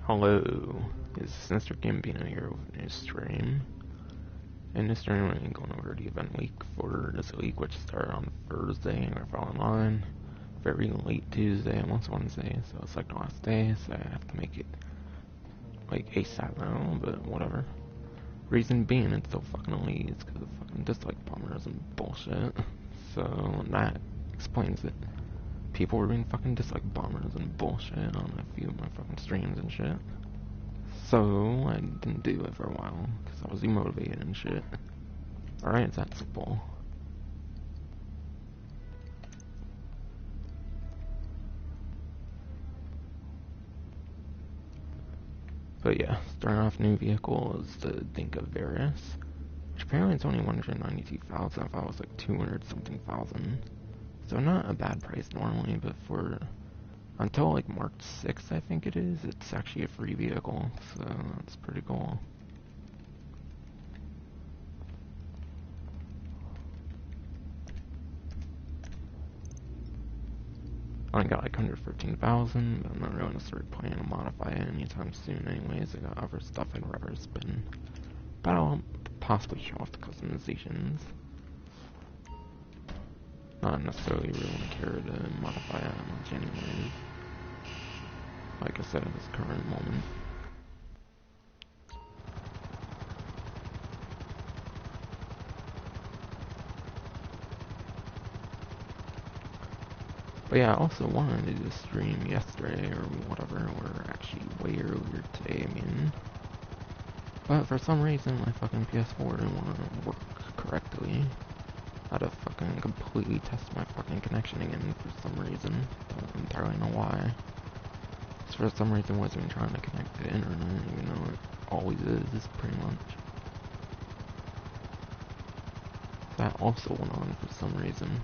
Hello, it's Mr. Gambino here with a new stream. In this stream, I'm going over the event week for this week, which started on Thursday, and we're falling on very late Tuesday, almost Wednesday, so it's like the last day, so I have to make it like ASAP now, but whatever. Reason being, it's so fucking late, it's because of fucking dislike bombers and bullshit, so that explains it. People were being fucking dislike bombers and bullshit on a few of my fucking streams and shit. So, I didn't do it for a while, because I was demotivated and shit. Alright, it's that simple. But yeah, starting off new vehicle is the Dinka Verus, which apparently it's only 192,000, I thought it was like 200 something thousand. So not a bad price normally, but for until like March 6th, I think it is, it's actually a free vehicle, so that's pretty cool. I only got like 113,000, but I'm not really gonna start planning to modify it anytime soon anyways. I got other stuff I'd rather spend, but I'll possibly show off the customizations. Not necessarily really care to modify it much anyways. Like I said, at this current moment. But yeah, I also wanted to do a stream yesterday or whatever, or actually way earlier today, I mean. But for some reason, my fucking PS4 didn't want to work correctly. I had to fucking completely test my fucking connection again for some reason. Don't entirely know why. Just for some reason, I wasn't even trying to connect to the internet, even though it always is pretty much. That also went on for some reason.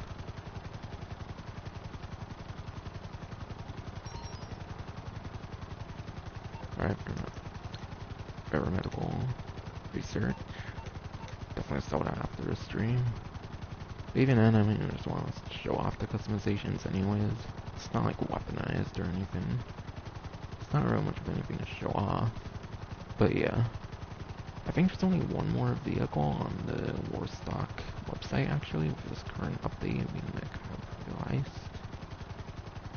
Alright, paramedical research. Definitely saw that after the stream. But even then, I mean, I just want to show off the customizations anyways. It's not like weaponized or anything. It's not really much of anything to show off. But yeah. I think there's only one more vehicle on the Warstock website actually, with this current update being the Cayo Perico Heist.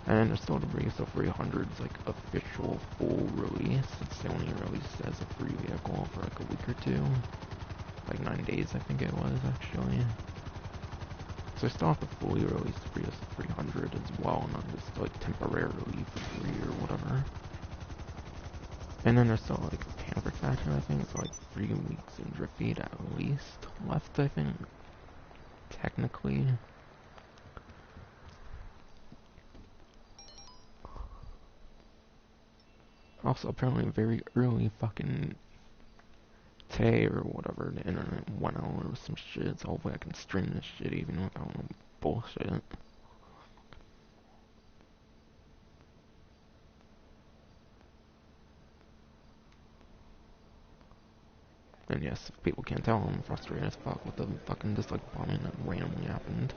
And there's still the Verus 300's like official full release. It's the only release as a free vehicle for like a week or two. Like 9 days I think it was actually. So I still have the fully released Verus 300 as well, not just like temporarily free or whatever. And then there's still like a Tamper Factor I think, so like 3 weeks in Drift Feed at least left I think. Technically. Also, apparently very early fucking today or whatever, the internet went out or some shit, so hopefully I can stream this shit even without no bullshit. And yes, if people can't tell, I'm frustrated as fuck with the fucking dislike bombing that randomly happened.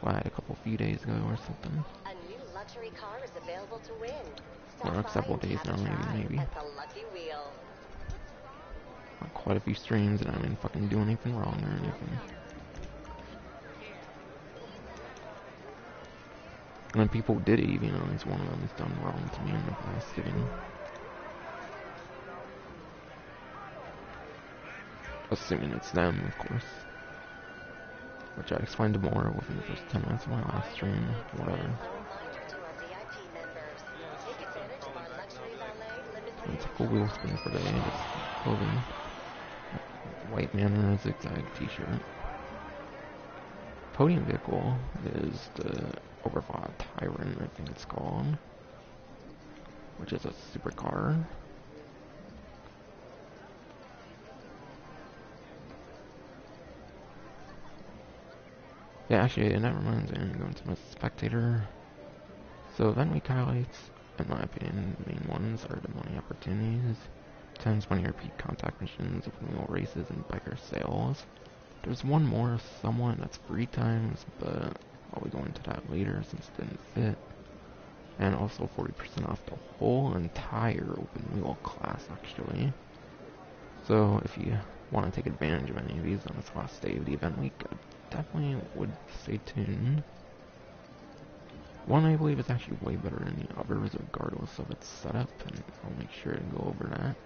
Well, I had a few days ago or something. A new luxury car is available to win. Or several days now, maybe. At the Lucky Wheel. Quite a few streams and I didn't fucking do anything wrong or anything. And then people did it, even though it's one of them is done wrong to me in the past game. Assuming it's them, of course. Which I explained more within the first 10 minutes of my last stream, whatever. It's a cool wheel spin for today, just clothing. White man in a zigzag t-shirt. Podium vehicle is the Overclock Tyrant, I think it's called. Which is a supercar. Yeah, actually, it never mind. I'm going to my spectator. So, event week highlights, in my opinion, the main ones are the money opportunities, 10-20 repeat contact missions, wheel races, and biker sales. There's one more somewhat that's free times, but I'll be going to that later since it didn't fit. And also 40% off the whole entire open wheel class, actually. So if you want to take advantage of any of these on this last day of the event week, I definitely would stay tuned. One I believe is actually way better than the others, regardless of its setup, and I'll make sure to go over that.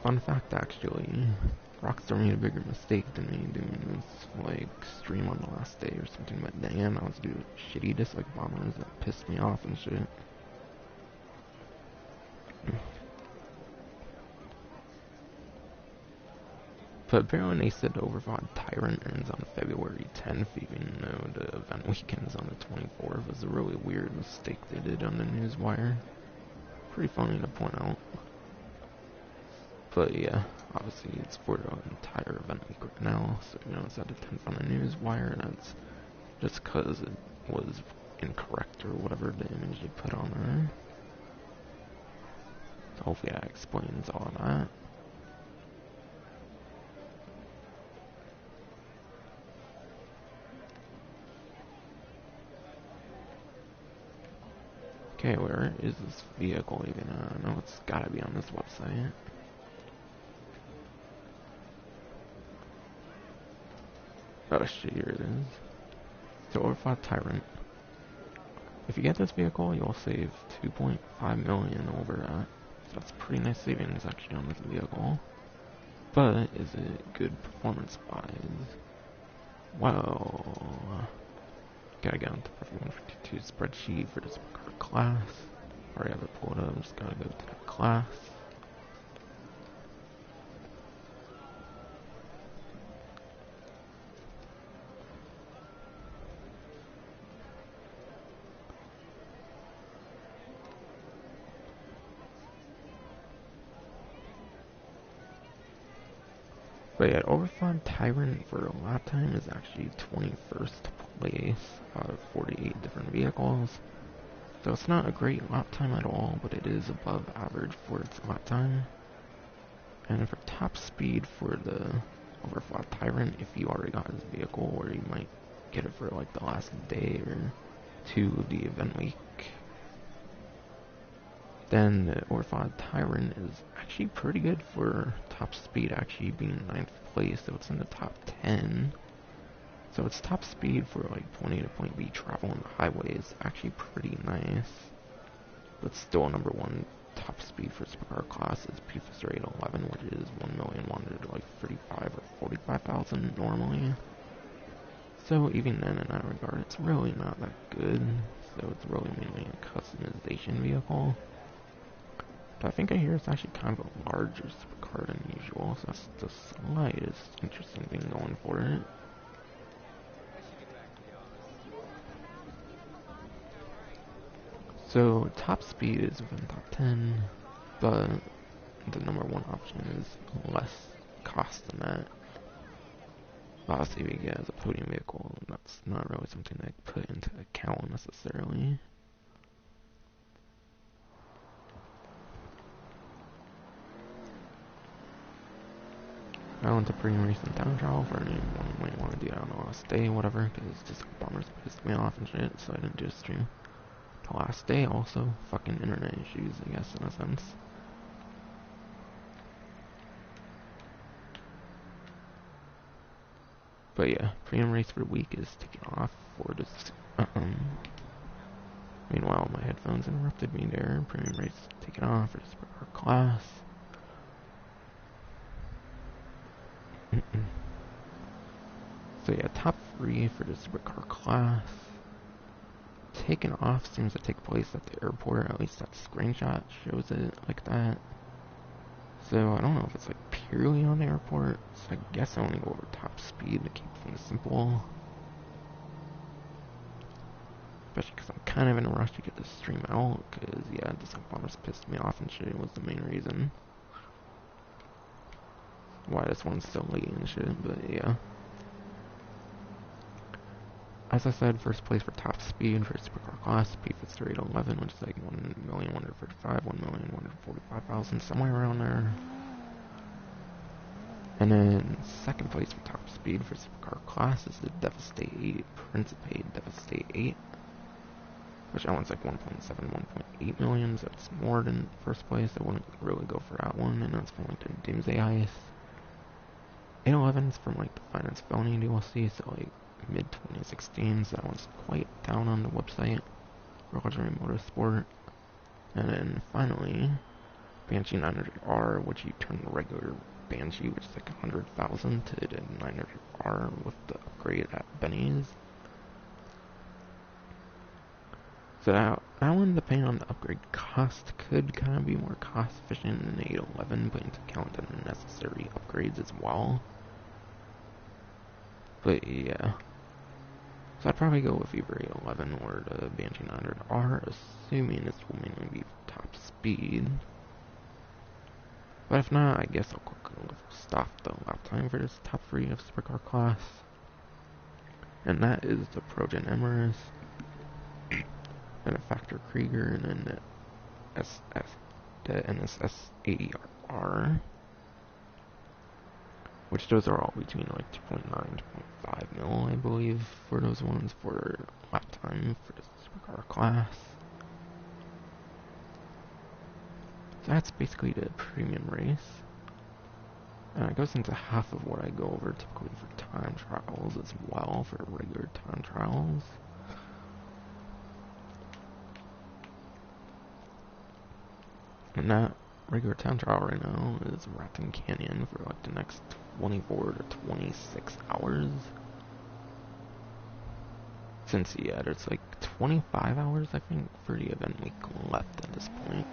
Fun fact, actually, Rockstar made a bigger mistake than me doing this, like, stream on the last day or something, but damn, I was doing shitty dislike bombers that pissed me off and shit. But apparently they said the Overfought Tyrant ends on February 10th, even though the event weekend's on the 24th. It was a really weird mistake they did on the newswire. Pretty funny to point out. But yeah, obviously it's for the entire event week right now, so you know it's at the 10th on the newswire, and that's just because it was incorrect or whatever the image they put on there. So hopefully that explains all of that. Okay, where is this vehicle even? I know it's gotta be on this website. Oh shit, here it is. So Overfought Tyrant. If you get this vehicle, you'll save 2.5 million over that. So that's pretty nice savings actually on this vehicle. But is it good performance-wise? Well, gotta get onto the 152 spreadsheet for this car class. Already have it pulled up, just gotta go to the class. But yeah, Overfought Tyrant for a lap time is actually 21st place out of 48 different vehicles. So it's not a great lap time at all, but it is above average for its lap time. And for top speed for the Overfought Tyrant, if you already got his vehicle, or you might get it for like the last day or two of the event week, then the Overfought Tyrant is actually pretty good for top speed, actually being 9th place, so it's in the top 10. So its top speed for like point A to point B travel on the highway is actually pretty nice. But still number one top speed for supercar class is P-Fist rate 11, which is 1,135,000 or 45,000 normally. So even then, in that regard, it's really not that good. So it's really mainly a customization vehicle. But I think I hear it's actually kind of a larger supercar than usual, so that's the slightest interesting thing going for it. So top speed is within top 10, but the number one option is less cost than that. Obviously, if you get as a podium vehicle, that's not really something I put into account necessarily. I went to pretty recent time trial for anyone who might want to do that on the last day, whatever, because just bombers pissed me off and shit, so I didn't do a stream. The last day also, fucking internet issues, I guess, in a sense. But yeah, premium race for the week is taking off for this, meanwhile, my headphones interrupted me there. Premium race taking off for this class. So yeah, top 3 for the supercar class. Taking off seems to take place at the airport, at least that screenshot shows it like that. So I don't know if it's like purely on the airport, so I guess I only go over top speed to keep things simple. Especially because I'm kind of in a rush to get this stream out, because yeah, this bombers pissed me off and shit was the main reason why this one's still late and shit, but yeah. As I said, first place for top speed for supercar class, P-Fist rate 11, which is like 1,135,000, 1,145,000, somewhere around there. And then second place for top speed for supercar class is the Devastate 8, Principe Devastate 8. Which that one's like 1.7, 1.8 million, so it's more than first place. I wouldn't really go for that one, and that's from like the Doomsday Heist. 811's from like the Finance Felony DLC, so like mid 2016, so that one's quite down on the website for Luxury Motorsport. And then finally, Banshee 900R, which you turn the regular Banshee, which is like 100,000, to the 900R with the upgrade at Benny's. So that one, depending on the upgrade cost, could kind of be more cost efficient than the 811, but into account the necessary upgrades as well. But yeah, so I'd probably go with either 811 or the Banshee 900R, assuming this will mainly be top speed. But if not, I guess I'll quickly stop the lap time for this top 3 of supercar class. And that is the Progen Emirates, and a Factor Krieger, and then the NSS 80R, which those are all between like 2.9 2.5 mil, I believe, for those ones for lap time for the supercar class. So that's basically the premium race. And it goes into half of what I go over typically for time trials as well, for regular time trials. And that regular time trial right now is Raton Canyon for like the next 24 to 26 hours. Since, yeah, there's like 25 hours, I think, for the event week left at this point.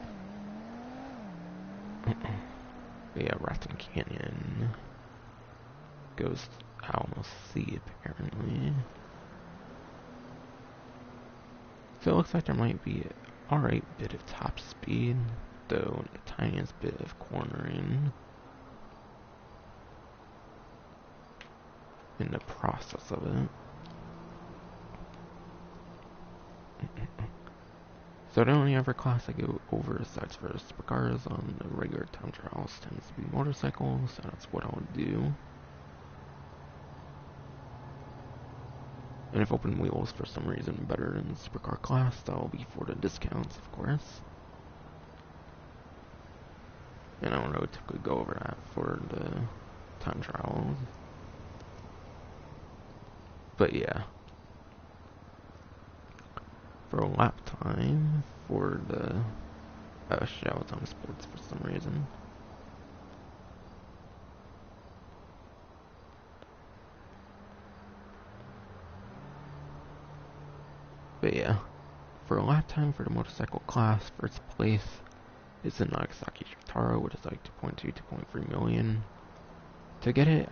But yeah, Raton Canyon goes to almost sea, apparently. So it looks like there might be an alright bit of top speed, though the tiniest bit of cornering in the process of it. So the only other class I go over aside for supercars on the regular time trials tends to be motorcycles, so that's what I'll do. And if open wheels for some reason better than supercar class, that'll be for the discounts, of course. And I don't really typically go over that for the time trials. But yeah. For lap time for the Showtime Sports for some reason. But yeah, for a lap time for the motorcycle class, first place is the Nagasaki Shotaro, which is like 2.2, 2.3 million. To get it,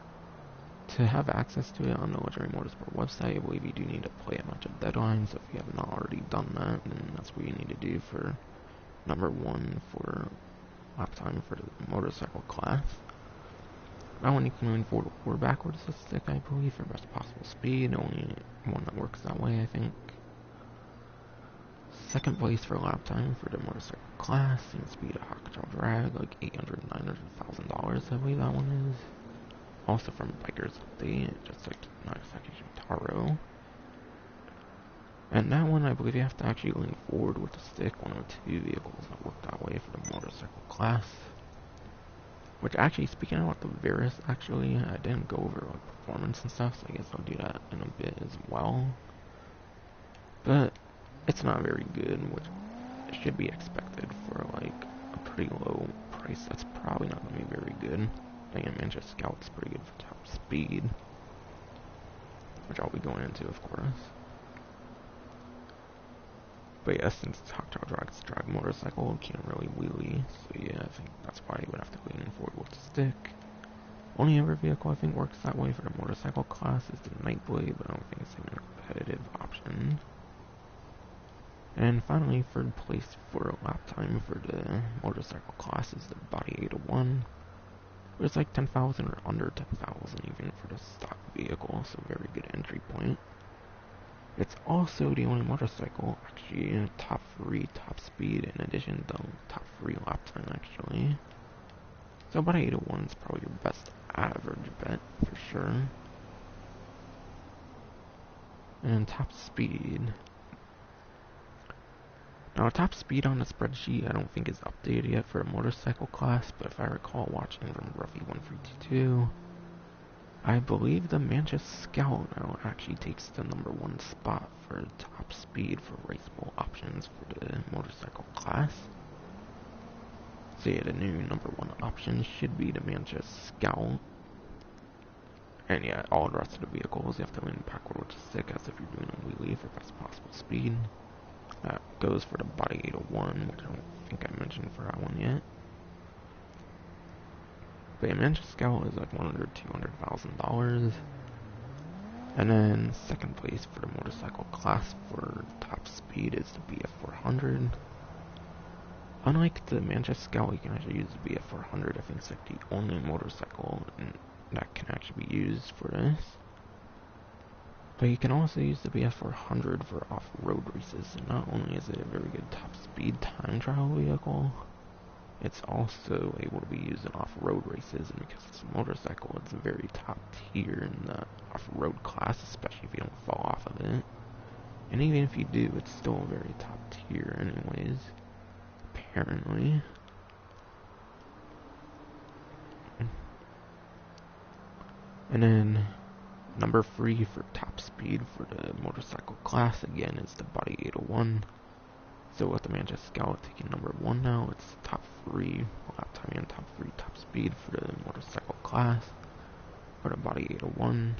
to have access to it on the Luxury Motorsport website, I believe you do need to play a bunch of deadlines. So if you have not already done that, then that's what you need to do for number 1 for lap time for the motorcycle class. That one you can lean forward or backwards with the stick, I believe, for best possible speed. Only one that works that way, I think. Second place for lap time for the motorcycle class seems to be the Hakucho Drag, like $800,000 to $900,000, I believe that one is. Also from Biker's Update, just like Nagasaki Shintaro. And that one, I believe you have to actually lean forward with the stick, one of 2 vehicles that work that way for the motorcycle class. Which actually, speaking about the Verus, actually, I didn't go over like performance and stuff, so I guess I'll do that in a bit as well. But it's not very good, which should be expected for like a pretty low price. That's probably not going to be very good. Dang, Manchester Scout's pretty good for top speed, which I'll be going into, of course. But yeah, since it's Hakucho Drag's drag motorcycle, can't really wheelie, so yeah, I think that's why you would have to lean forward with the stick. Only other vehicle I think works that way for the motorcycle class is the Nightblade, but I don't think it's even a competitive option. And finally, third place for lap time for the motorcycle class is the Body 801. But it's like 10,000 or under 10,000 even for the stock vehicle, so very good entry point. It's also the only motorcycle actually in top 3 top speed, in addition to top 3 lap time actually. So Body 801 is probably your best average bet for sure. And top speed. Now top speed on the spreadsheet I don't think is updated yet for a motorcycle class, but if I recall watching from Ruffy 132, I believe the Manchester Scout now actually takes the #1 spot for top speed for raceable options for the motorcycle class. So yeah, the new #1 option should be the Manchester Scout. And yeah, all the rest of the vehicles you have to lean backward with the stick as if you're doing a wheelie for best possible speed. That goes for the Body 801, which I don't think I mentioned for that one yet. But yeah, Manchester Scout is like $100,000-$200,000. And then second place for the motorcycle class for top speed is the BF400. Unlike the Manchester Scout, you can actually use the BF400. I think it's like the only motorcycle that can actually be used for this. But you can also use the BF400 for off-road races, and not only is it a very good top speed time trial vehicle, it's also able to be used in off-road races, and because it's a motorcycle, it's a very top tier in the off-road class, especially if you don't fall off of it. And even if you do, it's still a very top tier anyways, apparently. And then number 3 for top speed for the motorcycle class, again, is the Body 801. So with the Manchester Scout taking #1 now, it's top 3 lap time and top 3 top speed for the motorcycle class for the Body 801.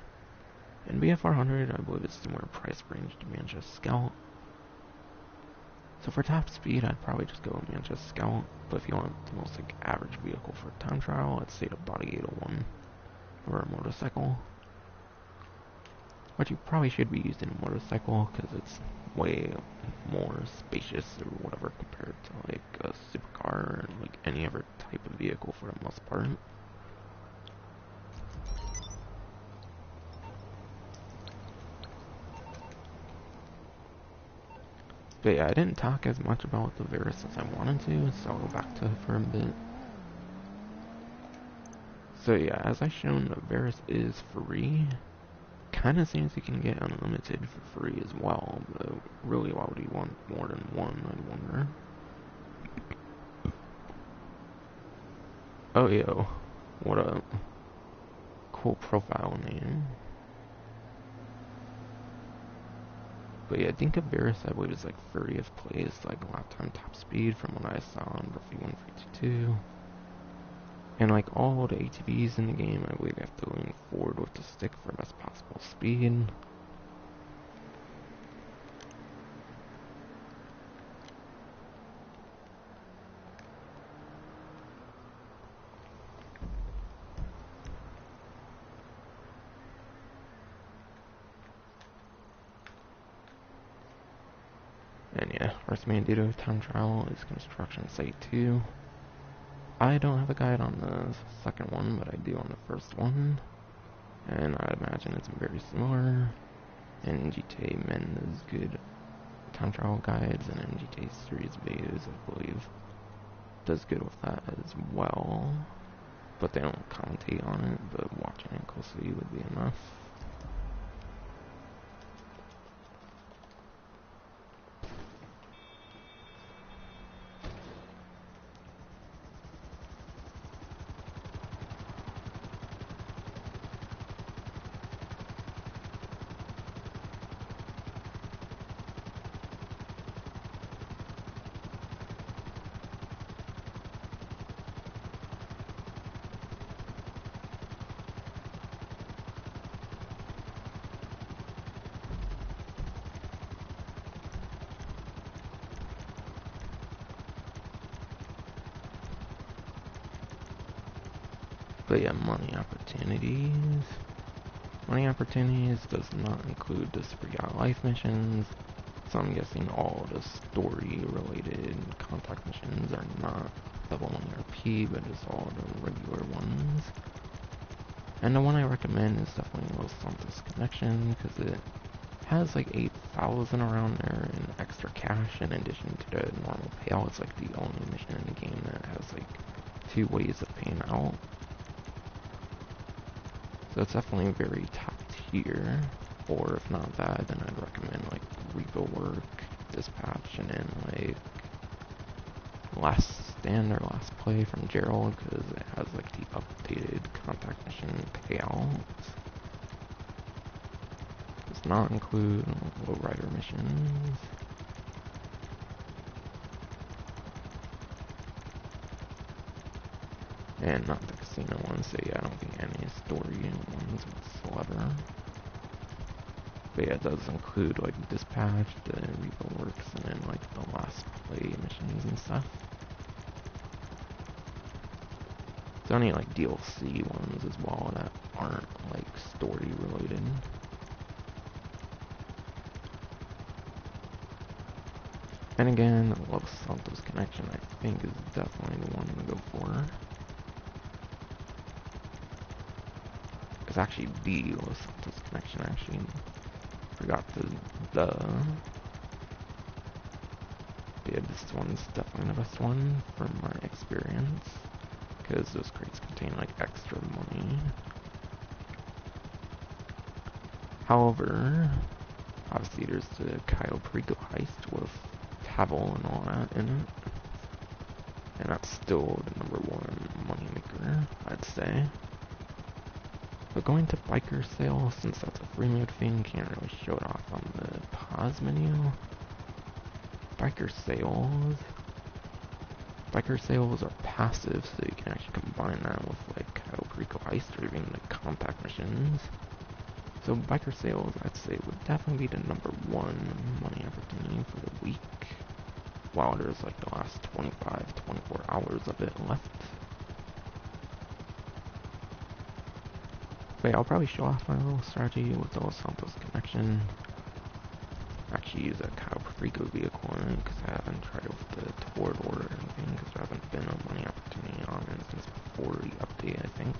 And BF400, I believe, is similar price range to Manchester Scout. So for top speed, I'd probably just go with Manchester Scout. But if you want the most like average vehicle for a time trial, I'd say the Body 801 for a motorcycle. But you probably should be using a motorcycle because it's way more spacious or whatever compared to like a supercar or like any other type of vehicle for the most part. But yeah, I didn't talk as much about the Verus as I wanted to, so I'll go back to it for a bit. So yeah, as I shown, the Verus is free. Kinda seems you can get unlimited for free as well, but really why would you want more than one, I wonder. Oh yo, what a cool profile name. But yeah, Dinka Verus I believe is like 30th place, like lap time top speed from what I saw on Ruffy 132. And like all the ATVs in the game, I believe you have to lean forward with the stick for best possible speed. And yeah, first Mandito time trial is construction site 2. I don't have a guide on the second one, but I do on the first one. And I imagine it's very similar. And GTA Men is good time trial guides, and in GTA Series Betas, I believe, does good with that as well. But they don't commentate on it, but watching it closely would be enough. But yeah, money opportunities. Money opportunities does not include the Super Yacht Life missions, so I'm guessing all the story-related contact missions are not double money RP, but it's all the regular ones. And the one I recommend is definitely Los Santos Connection, because it has like 8,000 around there in extra cash in addition to the normal payout. It's like the only mission in the game that has like 2 ways of paying out. So it's definitely very top tier. Or if not that, then I'd recommend like repo work, dispatch, and then like last stand or last play from Gerald, because it has like the updated contact mission payouts. Does not include lowrider missions. And not the casino ones, so yeah, I don't think any story ones whatsoever. But yeah, it does include like dispatch, the repo works, and then like the last play missions and stuff. There's only like DLC ones as well that aren't like story related. And again, Los Santos Connection I think is definitely the one to go for. It's actually the Los Santos Connection, actually. Forgot the yeah, this one's definitely the best one from my experience, because those crates contain like extra money. However, obviously there's the Cayo Perico Heist with Pavel and all that in it, and that's still the #1 moneymaker, I'd say. But going to biker sales, since that's a free mode thing, can't really show it off on the pause menu. Biker sales are passive, so you can actually combine that with like Cayo Perico Heist or even the contact missions. So biker sales, I'd say, would definitely be the #1 money opportunity for the week, while there's like the last 24 hours of it left. But yeah, I'll probably show off my little strategy with the Los Santos Connection. Actually use a Cayo Perico vehicle in it, because I haven't tried it with the toward order or anything, because there hasn't been a money opportunity on it since before the update, I think.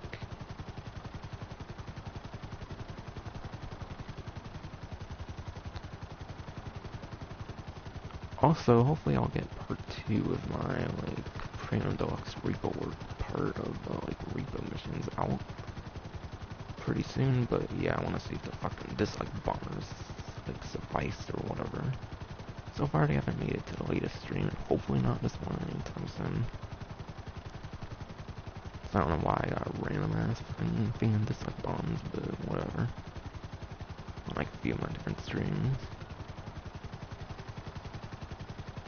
Also, hopefully I'll get part 2 of my, like, Premium Deluxe repo work part of the, like, repo missions out pretty soon, but yeah, I want to see if the fucking dislike bombers, like, suffice or whatever. So far, they haven't made it to the latest stream, and hopefully not this one anytime soon. So I don't know why I got random ass fucking thing on dislike bombs, but whatever. On, like, a few of my different streams.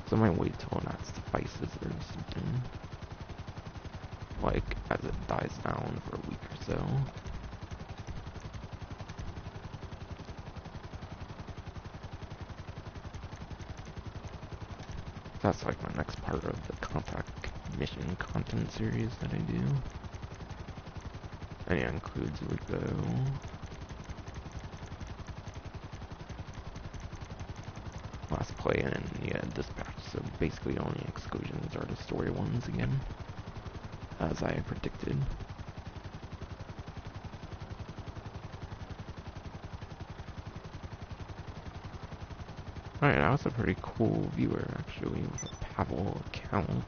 So I might wait till that suffices or something. Like, as it dies down for a week or so. That's like my next part of the contact mission content series that I do. And yeah, includes repo. Last play and yeah, dispatch. So basically the only exclusions are the story ones again, as I predicted. Alright, that was a pretty cool viewer actually, with a Pavel account.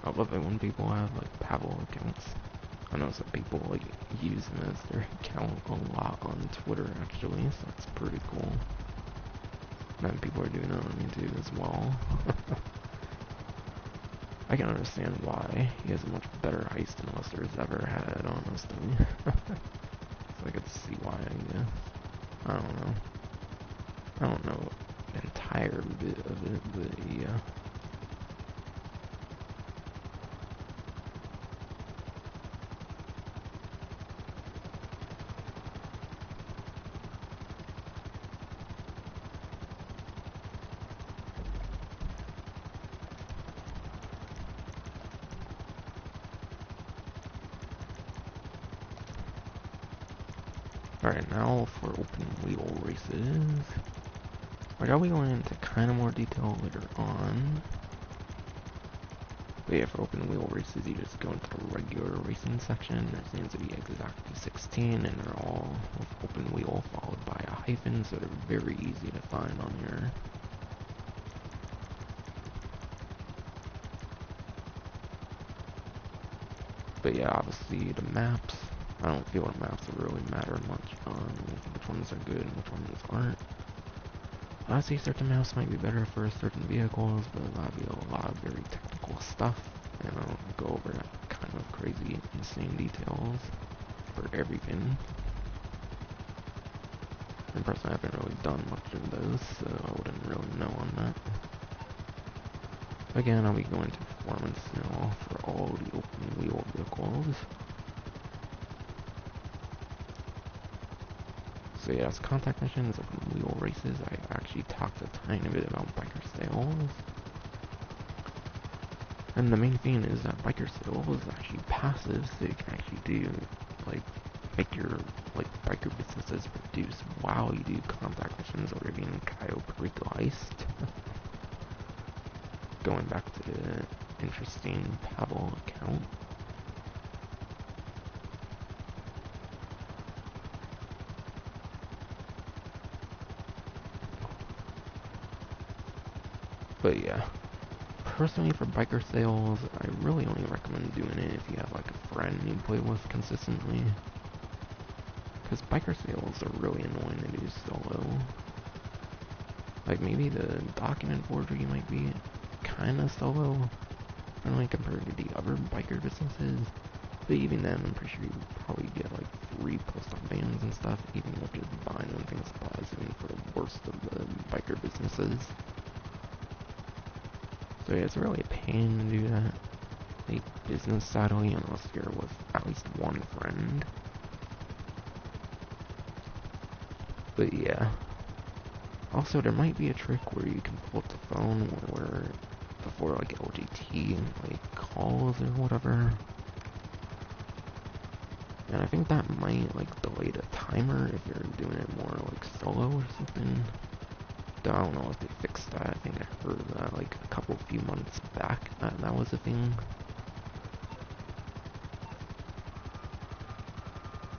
I love it when people have like Pavel accounts. I know some people like use them as their account a lot on Twitter actually, so that's pretty cool. And then people are doing it on YouTube as well. I can understand why he has a much better heist than Lester's ever had, honestly. So I could see why, I guess. I don't know. I don't know the entire bit of it, but yeah. Alright, now for open wheel races. Like, I'll be going into kind of more detail later on. But yeah, for open wheel races, you just go into the regular racing section. There seems to be exactly 16, and they're all with open wheel followed by a hyphen, so they're very easy to find on here. But yeah, obviously the maps, I don't feel the maps really matter much on which ones are good and which ones aren't. Obviously certain maps might be better for certain vehicles, but that'll be a lot of very technical stuff, and I'll go over that kind of crazy, insane details for everything. And personally, I haven't really done much of those, so I wouldn't really know on that. Again, I'll be going to performance now for all the open wheel vehicles. So yeah, as contact missions, open wheel races, I actually talked a tiny bit about biker sales. And the main thing is that biker sales is actually passive, so you can actually do, like, make your, like, biker businesses produce while you do contact missions or even Cayo Perico Heist. Going back to the interesting Pavel account. But yeah, personally for biker sales, I really only recommend doing it if you have like a friend you play with consistently. Because biker sales are really annoying to do solo. Like maybe the document forgery might be kinda solo, only compared to the other biker businesses. But even then, I'm pretty sure you probably get like free post-up vans and stuff, even with just buying them things supplies, even for the worst of the biker businesses. So yeah, it's really a pain to do that. A business, sadly, unless you're with at least one friend. But yeah. Also, there might be a trick where you can pull up the phone where before like LGT like calls or whatever. And I think that might like delay the timer if you're doing it more like solo or something. I don't know if they fixed that. I think I heard that like a few months back that was a thing.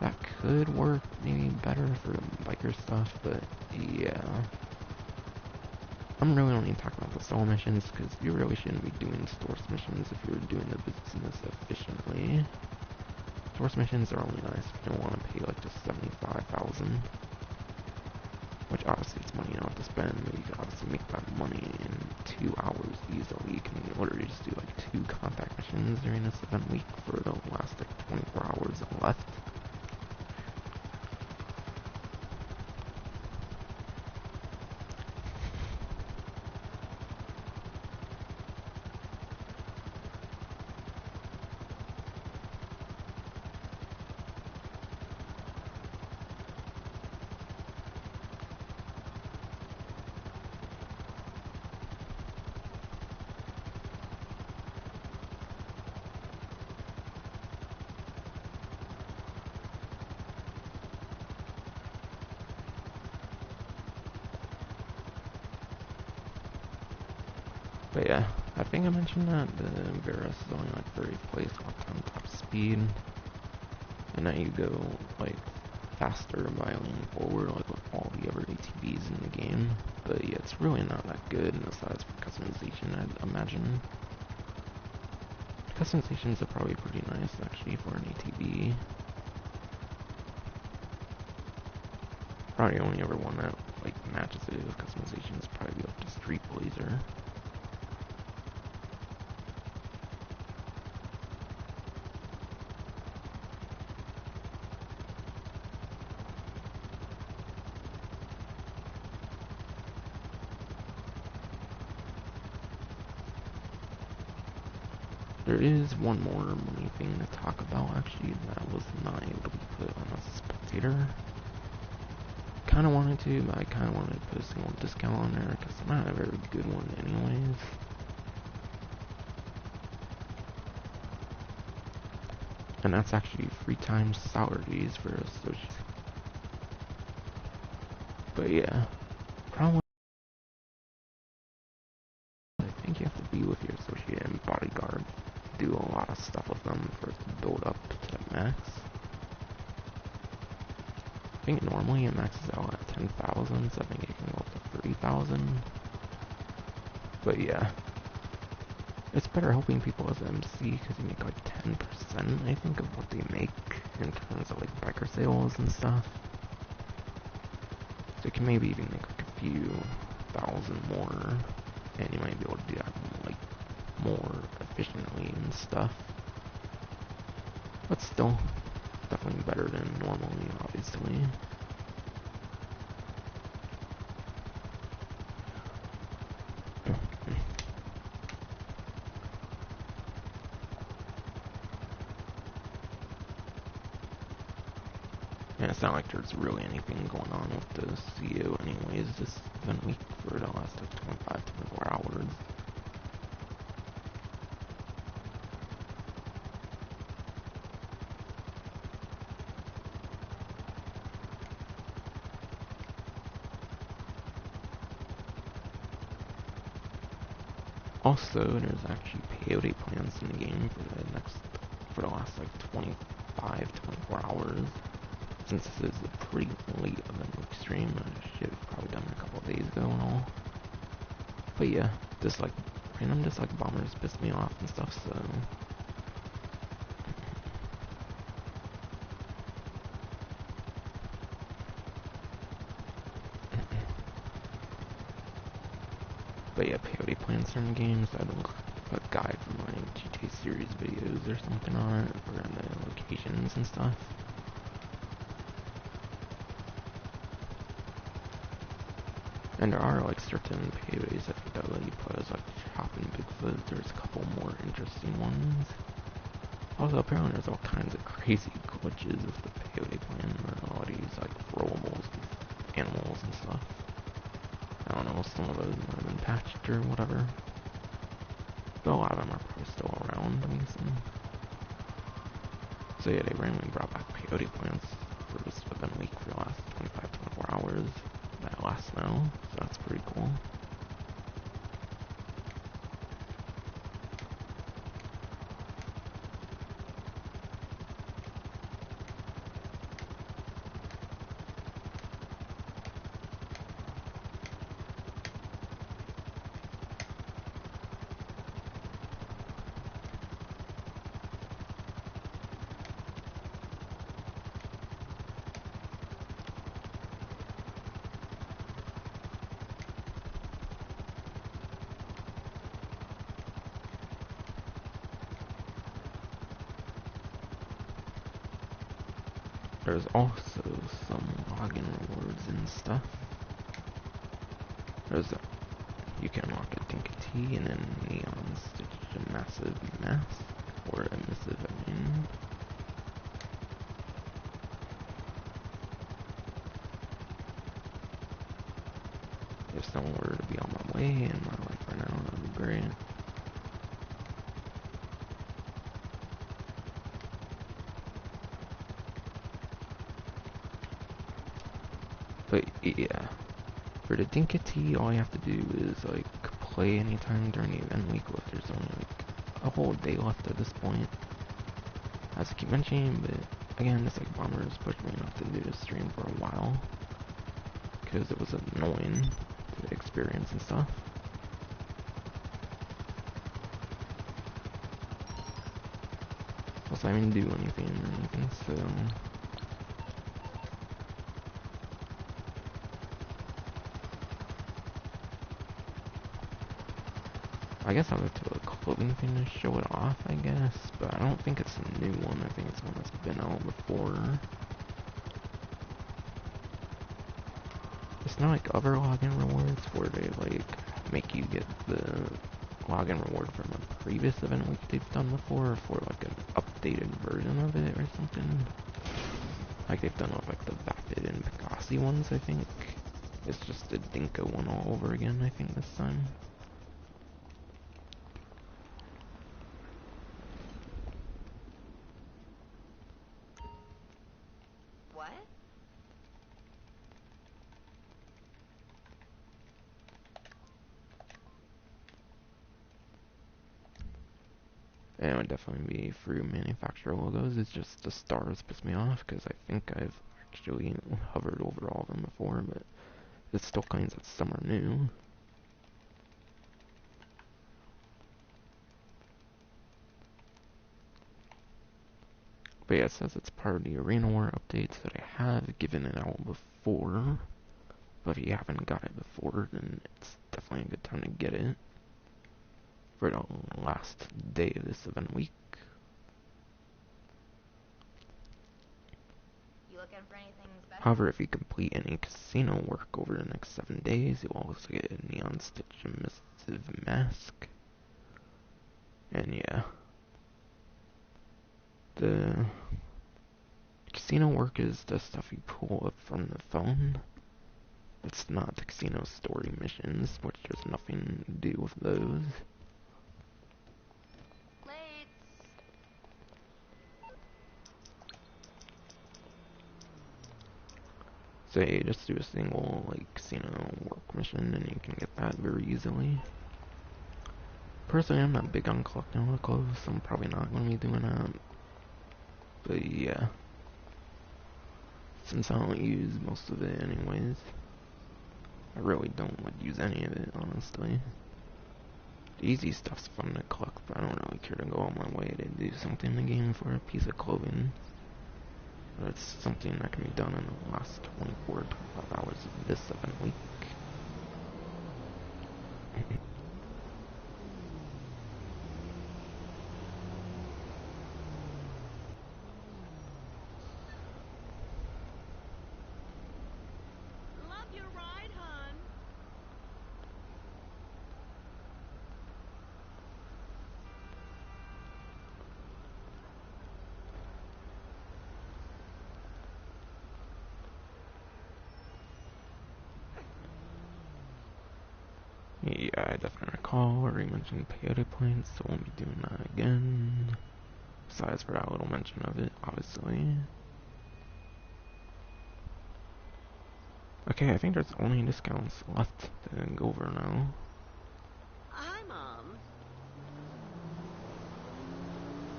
That could work maybe better for biker stuff, but yeah. I'm really only talking about the solo missions because you really shouldn't be doing source missions if you're doing the business efficiently. Source missions are only nice if you don't want to pay like just $75,000. Which obviously it's money you don't have to spend, but you can obviously make that money in 2 hours easily. You can literally just do like 2 contact missions during this event week for the last like 24 hours left. But yeah, I think I mentioned that the Verus is only like 30th place on top speed, and that you go like faster by leaning forward like with all the other ATVs in the game. But yeah, it's really not that good aside from customization, I'd imagine. Customizations are probably pretty nice actually for an ATV. Probably only ever one that like matches it with customizations probably like the Street Blazer. There is one more money thing to talk about actually that I was not able to put on a spectator. Kinda wanted to, but I kinda wanted to put a single discount on there because it's not a very good one anyways. And that's actually 3 times salaries for associates. But yeah, problem I think you have to be with your associate and bodyguard. Do a lot of stuff with them for it to build up to the max. I think normally it maxes out at 10,000, so I think it can go up to 30,000. But yeah, it's better helping people as an MC because you make like 10%, I think, of what they make in terms of like biker sales and stuff. So you can maybe even make like a few thousand more, and you might be able to do that like more efficiently and stuff. But still, definitely better than normally, obviously. And it's not like there's really anything going on with the CO anyways, this event week for the last like 24 hours. Also, there's actually peyote plants in the game for the last like 24 hours. Since this is a pretty late event week stream, I should have probably done it a couple of days ago and all. But yeah, just like random bombers pissed me off and stuff, so. But yeah, peyote plants are in games. I had a guide from my GTA series videos or something on it, for the locations and stuff. And there are like certain peyotes I think that let you put as like chopping Bigfoot. There's a couple more interesting ones. Also, apparently there's all kinds of crazy glitches with the peyote plant, or all these like throwables with animals and stuff. I don't know, some of those might have been patched or whatever. But a lot of them are probably still around, I'm guessing. So yeah, they randomly brought back peyote plants for this event week for the last 24 hours. That lasts now, so that's pretty cool. There's also some login rewards and stuff. You can unlock a Dinka Tea and then Neon Stitch a massive mask, or a missive, I mean. If someone were to be on my way in my life right now, that'd be great. But yeah, for the Dinka Tea, all you have to do is like play anytime during the event week. If there's only like a whole day left at this point, as I keep mentioning. But again, this like bombers pushed me enough to do this stream for a while because it was annoying to experience and stuff. Plus, I didn't do anything or anything, so. I guess I'll go to a clothing thing to show it off, I guess, but I don't think it's a new one. I think it's one that's been out before. It's not like other login rewards where they like make you get the login reward from a previous event like they've done before, for like an updated version of it or something. Like they've done with like the Vapid and Picassi ones, I think. It's just a Dinka one all over again, I think, this time. And it would definitely be through manufacturer logos. It's just the stars piss me off because I think I've actually hovered over all of them before, but it still claims that some are new. But yeah, it says it's part of the Arena War updates that I have given it out before. But if you haven't got it before, then it's definitely a good time to get it for the last day of this event week. You looking for anything special? However, if you complete any casino work over the next 7 days, you'll also get a Neon Stitch Emissive Mask. And yeah, the casino work is the stuff you pull up from the phone. It's not the casino story missions, which there's nothing to do with those. So yeah, just do a single like casino work mission and you can get that very easily. Personally, I'm not big on collecting all the clothes, so I'm probably not going to be doing that. But yeah, since I don't use most of it anyways, I really don't use any of it, honestly. The easy stuff's fun to collect, but I don't really care to go on my way to do something in the game for a piece of clothing. But it's something that can be done in the last 24 to 25 hours of this event week. Love your ride, hon. Yeah, I definitely recall where he mentioned peyote plants, so won't be doing that again. Besides for that little mention of it, obviously. Okay, I think there's only discounts left to go over now. Hi, Mom.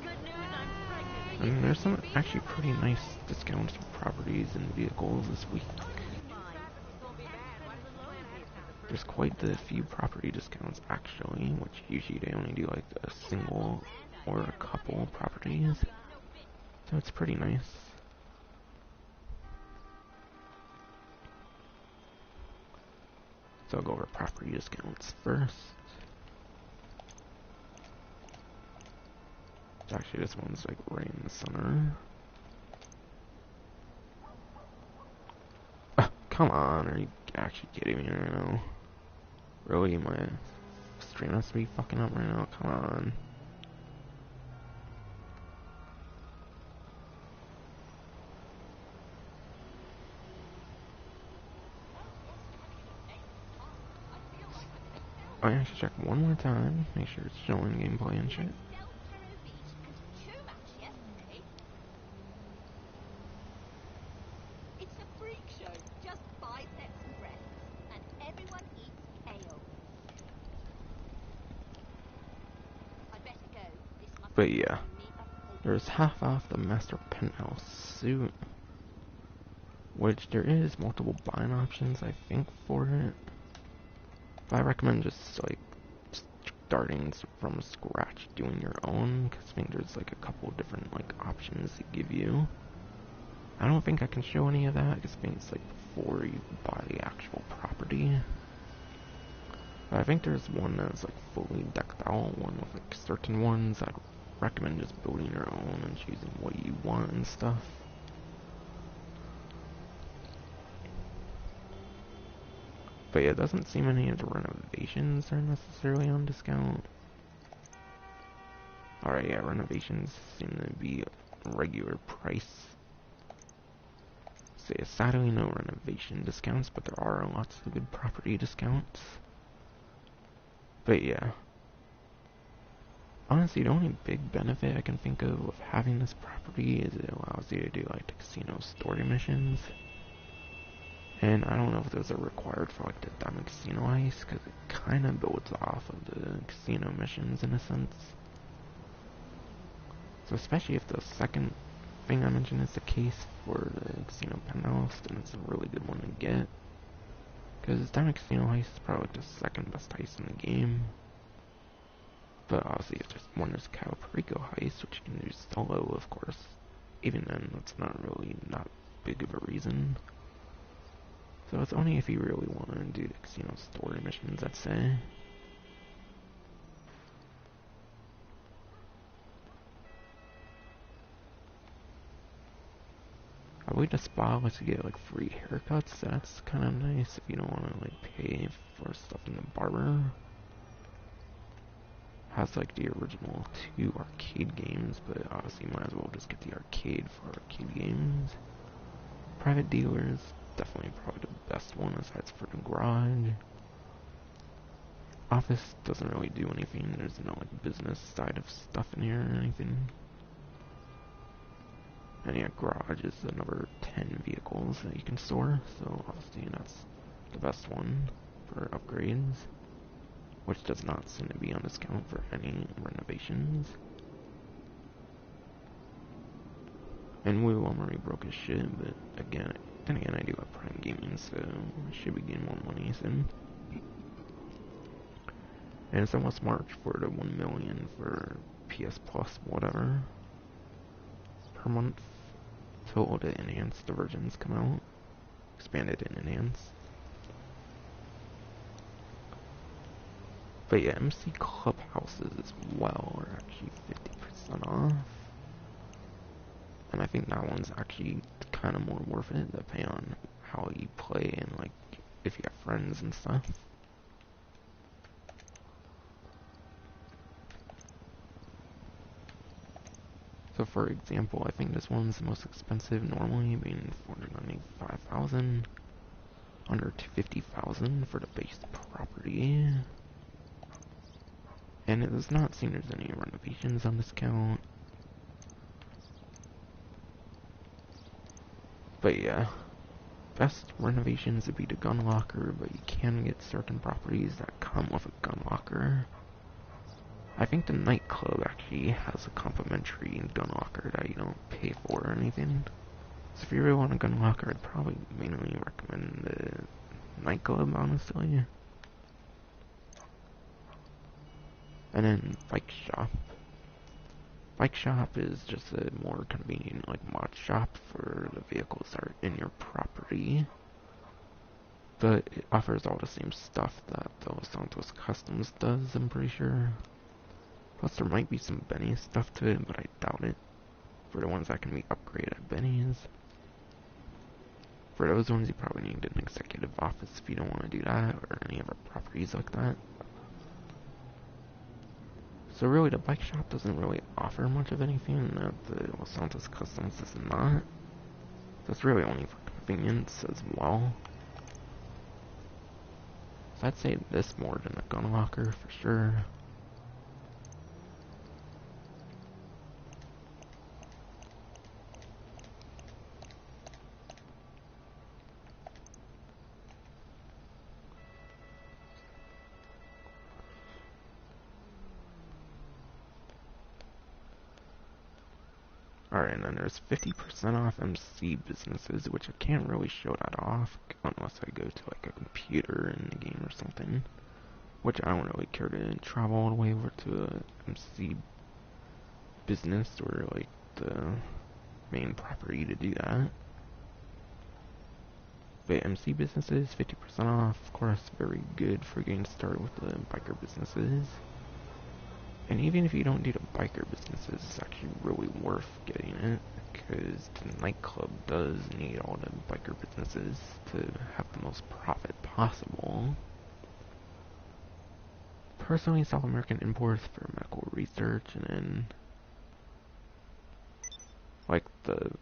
Good news, I'm pregnant. And there's some actually pretty nice discounts for properties and vehicles this week. There's quite the few property discounts actually, which usually they only do like a single or a couple properties. So it's pretty nice. So I'll go over property discounts first. Actually, this one's like right in the center. Come on, are you actually kidding me right now? Really, my stream has to be fucking up right now? Come on. I actually check one more time, make sure it's showing gameplay and shit. It's a freak show. Just biceps and breasts. And everyone eats kale. I'd better go. This must But be yeah, me up. there's half off the Master Penthouse suit, which there is multiple buying options, I think, for it. But I recommend just like starting from scratch, doing your own, because I think there's like a couple different like options to give you. I don't think I can show any of that, because I think it's like before you buy the actual property. But I think there's one that's like fully decked out, one with like certain ones. I'd recommend just building your own and choosing what you want and stuff. But yeah, it doesn't seem any of the renovations are necessarily on discount. Alright, yeah, renovations seem to be regular price. So yeah, sadly no renovation discounts, but there are lots of good property discounts. But yeah. Honestly, the only big benefit I can think of having this property is it allows you to do like the casino story missions. And I don't know if those are required for like the Diamond Casino Heist, because it kind of builds off of the casino missions in a sense. So especially if the second thing I mentioned is the case for the Casino Penthouse, then it's a really good one to get. Because Diamond Casino Heist is probably like the second best heist in the game. But obviously if there's one, there's Cayo Perico Heist, which you can do solo, of course. even then, that's not really not big of a reason. So it's only if you really want to do the casino story missions, I'd say. I believe the spa lets you get like free haircuts. That's kind of nice if you don't want to like pay for stuff in the barber. Has like the original 2 arcade games, but obviously you might as well just get the arcade for arcade games. Private dealers, definitely probably the best one aside for the garage. Office doesn't really do anything. There's no like business side of stuff in here or anything. And yeah, garage is another 10 vehicles that you can store, so obviously that's the best one for upgrades, which does not seem to be on discount for any renovations. And Woo already broke his shit, but then again I do have Prime Gaming, so I should be getting more money soon. And it's almost March for the 1 million for PS Plus, whatever, per month. Till the enhanced versions come out. Expanded and enhanced. But yeah, MC Clubhouses as well are actually 50% off. And I think that one's actually kind of more worth it, depending on how you play and like if you have friends and stuff. So for example, I think this one's the most expensive normally, being 495,000, under 250,000 for the base property. And it does not seem there's any renovations on discount. But yeah, best renovations would be the gun locker, but you can get certain properties that come with a gun locker. I think the nightclub actually has a complimentary gun locker that you don't pay for or anything. So if you really want a gun locker, I'd probably mainly recommend the nightclub, honestly. And then bike shop. Bike shop is just a more convenient like mod shop for the vehicles that are in your property. But it offers all the same stuff that the Los Santos Customs does, I'm pretty sure. Plus there might be some Benny's stuff to it, but I doubt it. For the ones that can be upgraded at Benny's. For those ones you probably need an executive office if you don't want to do that, or any other properties like that. So really the bike shop doesn't really offer much of anything that the Los Santos Customs does not. So it's really only for convenience as well. So I'd say this more than a gun locker for sure. Alright, and then there's 50% off MC businesses, which I can't really show that off unless I go to like a computer in the game or something. Which I don't really care to travel all the way over to a MC business or like the main property to do that. But MC businesses, 50% off, of course, very good for getting started with the biker businesses. And even if you don't do the biker businesses, it's actually really worth getting it, because the nightclub does need all the biker businesses to have the most profit possible. Personally, South American imports for medical research, and then like the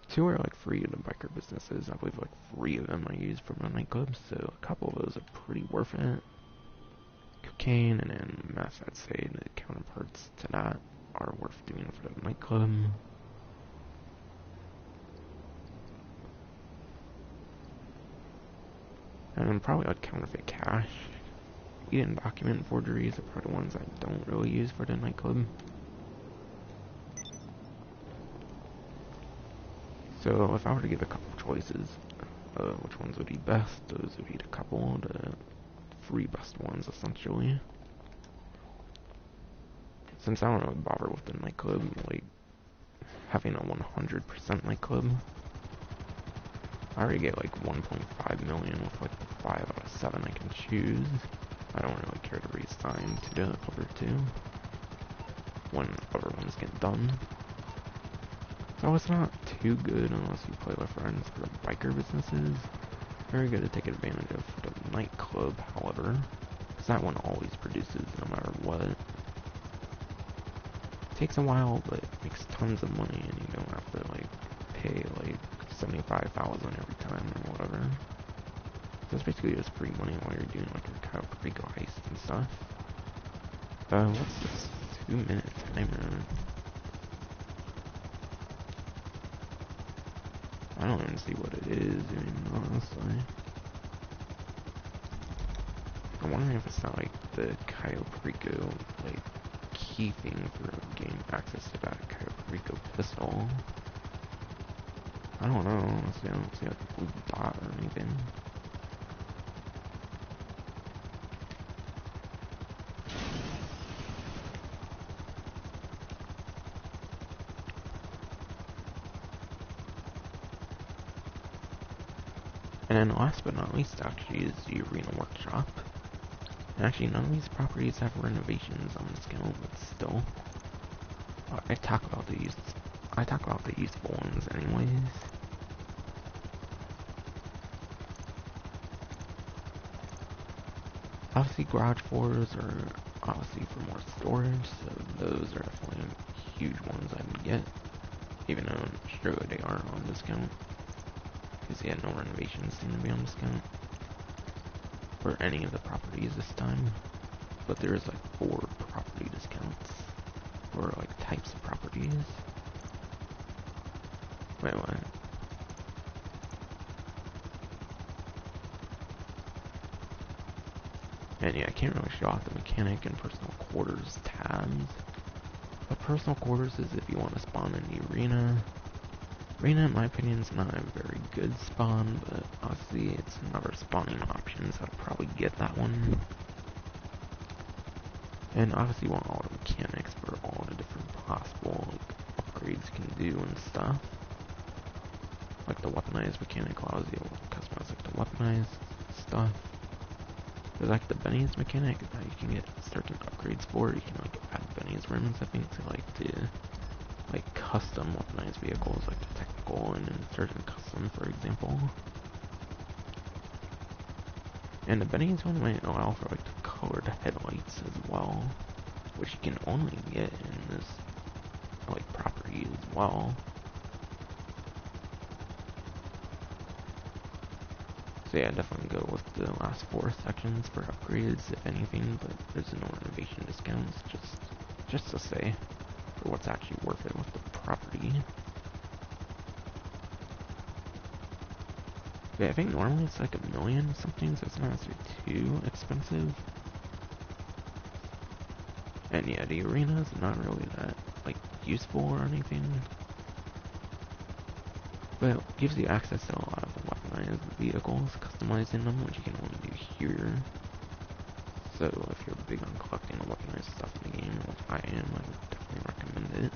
2 are like free to the biker businesses. I believe like 3 of them I use for my nightclub, so a couple of those are pretty worth it. Cocaine and then meth, I'd say the counterparts to that are worth doing for the nightclub. And then probably like counterfeit cash. Even document forgeries are probably the ones I don't really use for the nightclub. So if I were to give a couple choices, which ones would be best, those would be the couple, the 3 best ones essentially. since I don't really bother with the nightclub, like, having a 100% nightclub, I already get like 1.5 million with like the 5 out of 7 I can choose. I don't really care to reassign to the other two when other ones get done. So it's not too good unless you play with friends for biker businesses. Very good to take advantage of for the nightclub, however, because that one always produces no matter what. It takes a while, but it makes tons of money, and you don't have to like pay like 75,000 every time or whatever. So it's basically just free money while you're doing like your Cayo Perico Heist and stuff. What's this 2-minute timer? I don't even see what it is, honestly. I'm wondering if it's not like the Cayo Perico, like, key thing for getting access to that Cayo Perico pistol. I don't know, honestly, I don't see like a blue dot or anything. And then last but not least actually is the arena workshop. And actually none of these properties have renovations on discount, but still. I talk about the useful ones anyways. Obviously garage floors are obviously for more storage, so those are definitely huge ones I would get. Even though surely they are on discount. Because yeah, no renovations seem to be on discount. For any of the properties this time. But there is like 4 property discounts. Or like types of properties. Wait, what? And yeah, I can't really show off the mechanic and personal quarters tabs. But personal quarters is if you want to spawn in the arena. Arena, in my opinion, is not a very good spawn, but obviously it's another spawning option, so I'll probably get that one. And obviously you want all the mechanics for all the different possible upgrades you can do and stuff. Like the weaponized mechanic allows you to customize like the weaponized stuff. There's like the Benny's mechanic that you can get certain upgrades for. You can like add Benny's rims, I think, to like the custom weaponized vehicles, like the technical and certain custom, for example. And the Benny's one might allow for like the colored headlights as well, which you can only get in this like property as well. So yeah, definitely go with the last 4 sections for upgrades, if anything, but there's no renovation discounts, just to say, for what's actually worth it with the property. Yeah, I think normally it's like $1 million something, so it's not too expensive. And yeah, the arena is not really that, like, useful or anything. But it gives you access to a lot of weaponized vehicles, customizing them, which you can only do here. So if you're big on collecting the weaponized stuff in the game, which I am, I would definitely recommend it.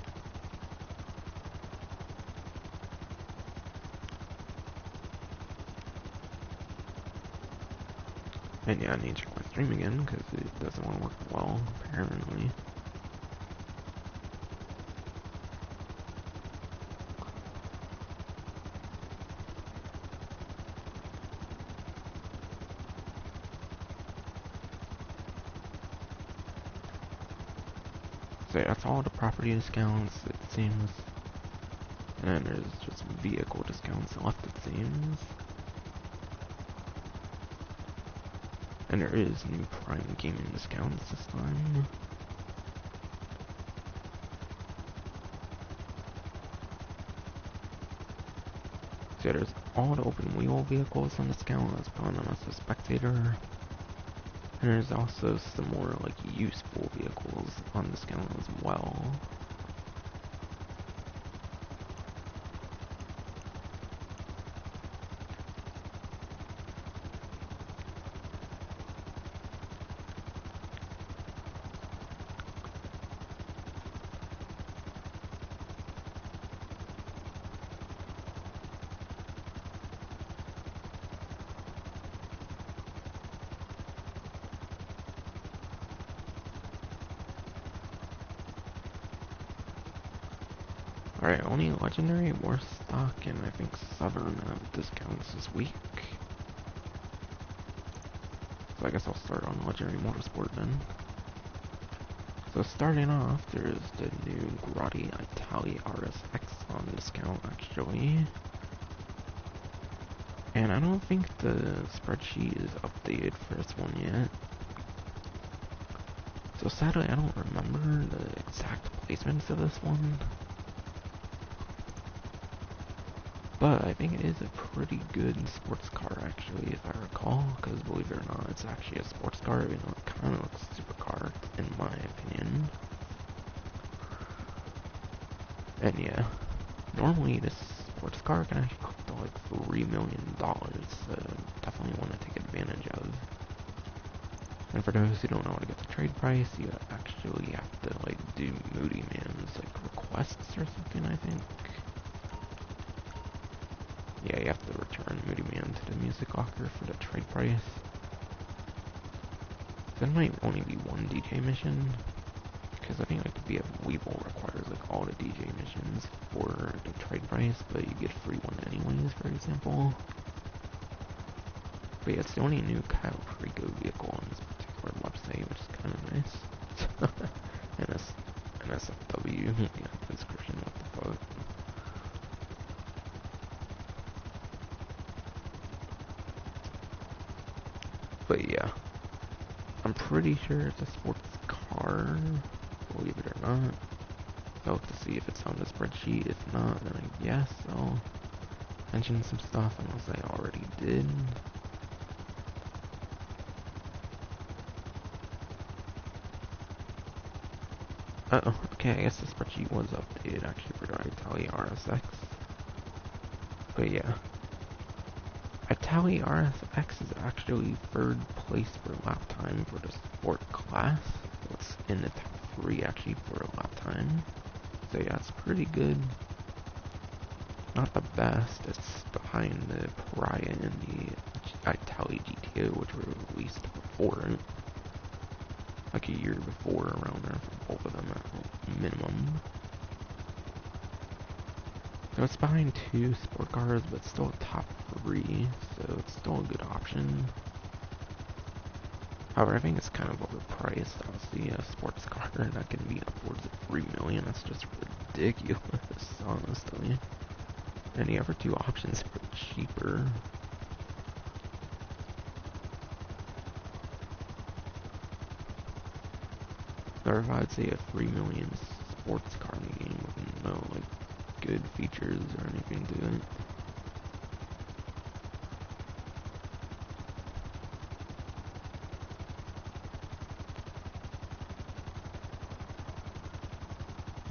And yeah, I need to check my stream again, because it doesn't want to work well, apparently. So yeah, that's all the property discounts, it seems. And then there's just vehicle discounts left, it seems. And there is new Prime gaming discounts this time. So yeah, there's all the open wheel vehicles on discount as spawned on as a spectator. And there's also some more like useful vehicles on discount as well. Alright, only legendary war stock and I think Southern have discounts this week. So I guess I'll start on legendary motorsport then. So starting off, there's the new Grotty Italia RSX on discount actually. And I don't think the spreadsheet is updated for this one yet. So sadly I don't remember the exact placements of this one. But I think it is a pretty good sports car actually, if I recall, because believe it or not, it's actually a sports car, even though it kind of looks supercar, in my opinion. And yeah, normally this sports car can actually cost like $3 million, so definitely want to take advantage of. And for those who don't know how to get the trade price, you actually have to like do Moody Man's like requests or something, I think. Yeah, you have to return Moody Man to the music locker for the trade price. There might only be one DJ mission, because I think like the BF Weevil requires like all the DJ missions for the trade price, but you get a free one anyways, for example. But yeah, it's the only new Cayo Perico vehicle on this particular website, which is kind of nice. and SFW, yeah, description, what the fuck. But yeah, I'm pretty sure it's a sports car, believe it or not. I'll look to see if it's on the spreadsheet. If not, then I guess I'll mention some stuff unless I already did. Oh, okay, I guess the spreadsheet was updated actually for the Italia RSX. But yeah. Italia RSX is actually third place for lap time for the sport class. So it's in the top 3 actually for lap time. So yeah, it's pretty good. Not the best. It's behind the Pariah and the Italia GTO, which were released before it. Like a year before, around there for both of them at minimum. So it's behind 2 sport cars, but still top 3, so it's still a good option. However, I think it's kind of overpriced, honestly. A sports car that can be upwards of $3 million, that's just ridiculous, honestly. And the other 2 options are cheaper. Or I'd say a $3 million sports car game with no, like, good features or anything to it.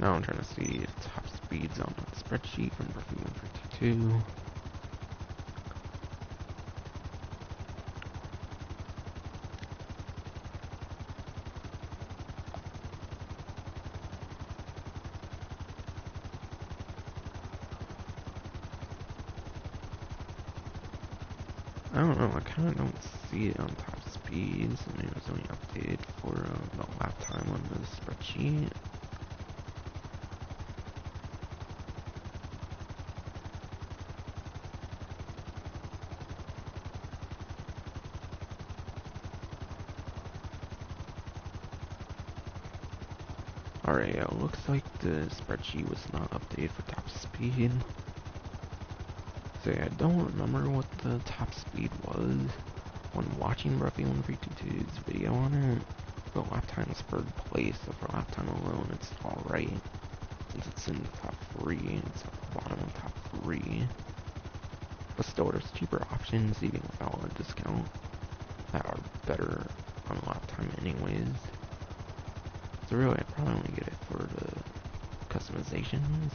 Now I'm trying to see if top speeds on that spreadsheet from Murphy 152. I don't know, I kind of don't see it on top speed, so maybe it's only updated for the lap time on the spreadsheet. Alright, yeah, looks like the spreadsheet was not updated for top speed. So yeah, I don't remember what the top speed was when watching Ruffy 1322's video on it, but lap time is third place, so for lap time alone it's alright. Since it's in the top 3, it's at the bottom of top 3. But still, there's cheaper options even without a discount that are better on lap time anyways. So really, I'd probably only get it for the customizations.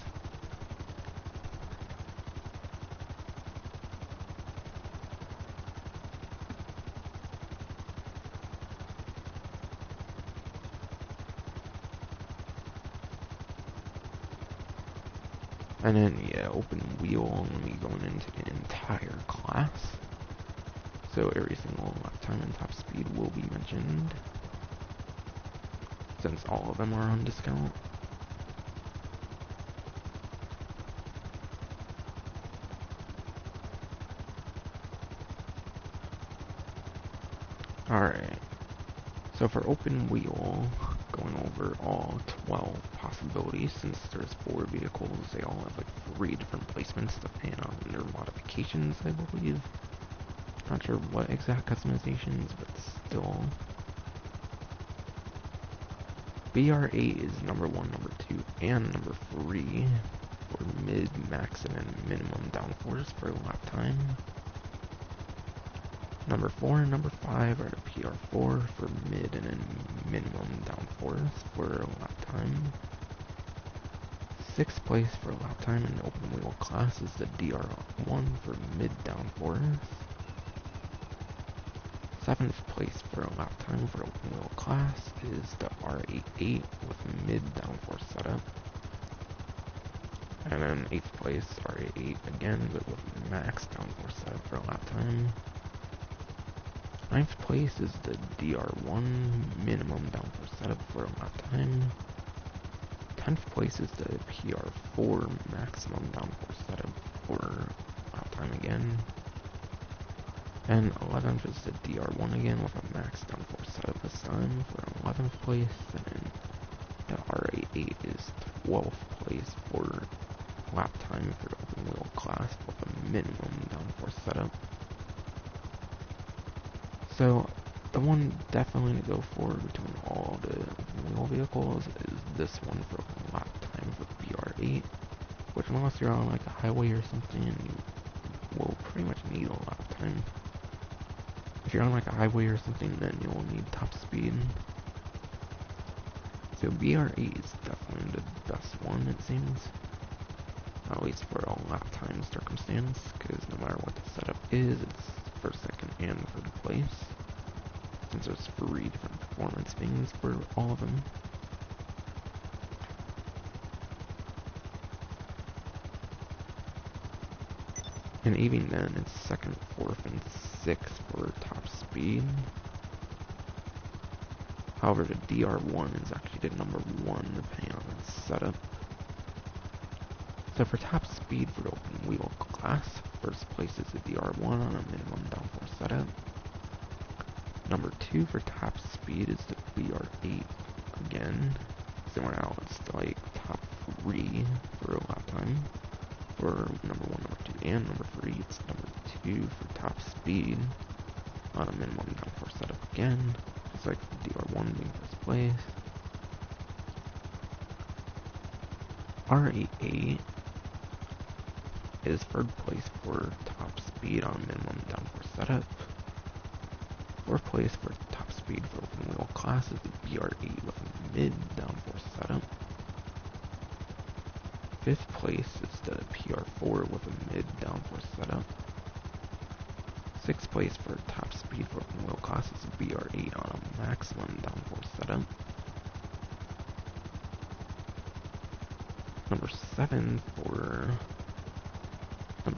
And then, yeah, open wheel, and we going into the entire class. So every single lap time and top speed will be mentioned, since all of them are on discount. Alright, so for open wheel, going over all 12 possibilities, since there's 4 vehicles, they all have like 3 different placements depending on their modifications, I believe. Not sure what exact customizations, but still. BR8 is number 1, number 2, and number 3 for mid, max, and minimum downforce for lap time. Number 4 and number 5 are the PR4 for mid and minimum downforce for lap time. 6th place for lap time in the open wheel class is the DR1 for mid downforce. 7th place for lap time for open wheel class is the R88 with mid downforce setup. And then 8th place R88 again, but with max downforce setup for lap time. 9th place is the DR1 minimum downforce setup for lap time. 10th place is the PR4 maximum downforce setup for lap time again. And 11th is the DR1 again with a max downforce setup this time for 11th place. And the R88 is 12th place for lap time for the open wheel class with a minimum downforce setup. So, the one definitely to go for between all the open wheel vehicles is this one for lap time for BR8, which unless you're on like a highway or something, you will pretty much need a lap time. If you're on like a highway or something, then you'll need top speed. So BR8 is definitely the best one, it seems. At least for a lap time circumstance, because no matter what the setup is, it's first, second, and third place. Since there's 3 different performance things for all of them. And even then, it's 2nd, 4th, and 6th for top speed. However, the DR1 is actually the number 1 depending on its setup. So for top speed for the open wheel class, first place is the DR1 on a minimum downforce setup. Number 2 for top speed is the BR8 again. Similar how it's like top 3 for lap time. For number 1, number 2, and number 3, it's number 2 for top speed on a minimum downforce setup again. Just like the DR1 being first place. R88 is 3rd place for top speed on minimum downforce setup. 4th place for top speed for open wheel class is the BR8 with a mid downforce setup. 5th place is the PR4 with a mid downforce setup. 6th place for top speed for open wheel class is the BR8 on a maximum downforce setup. Number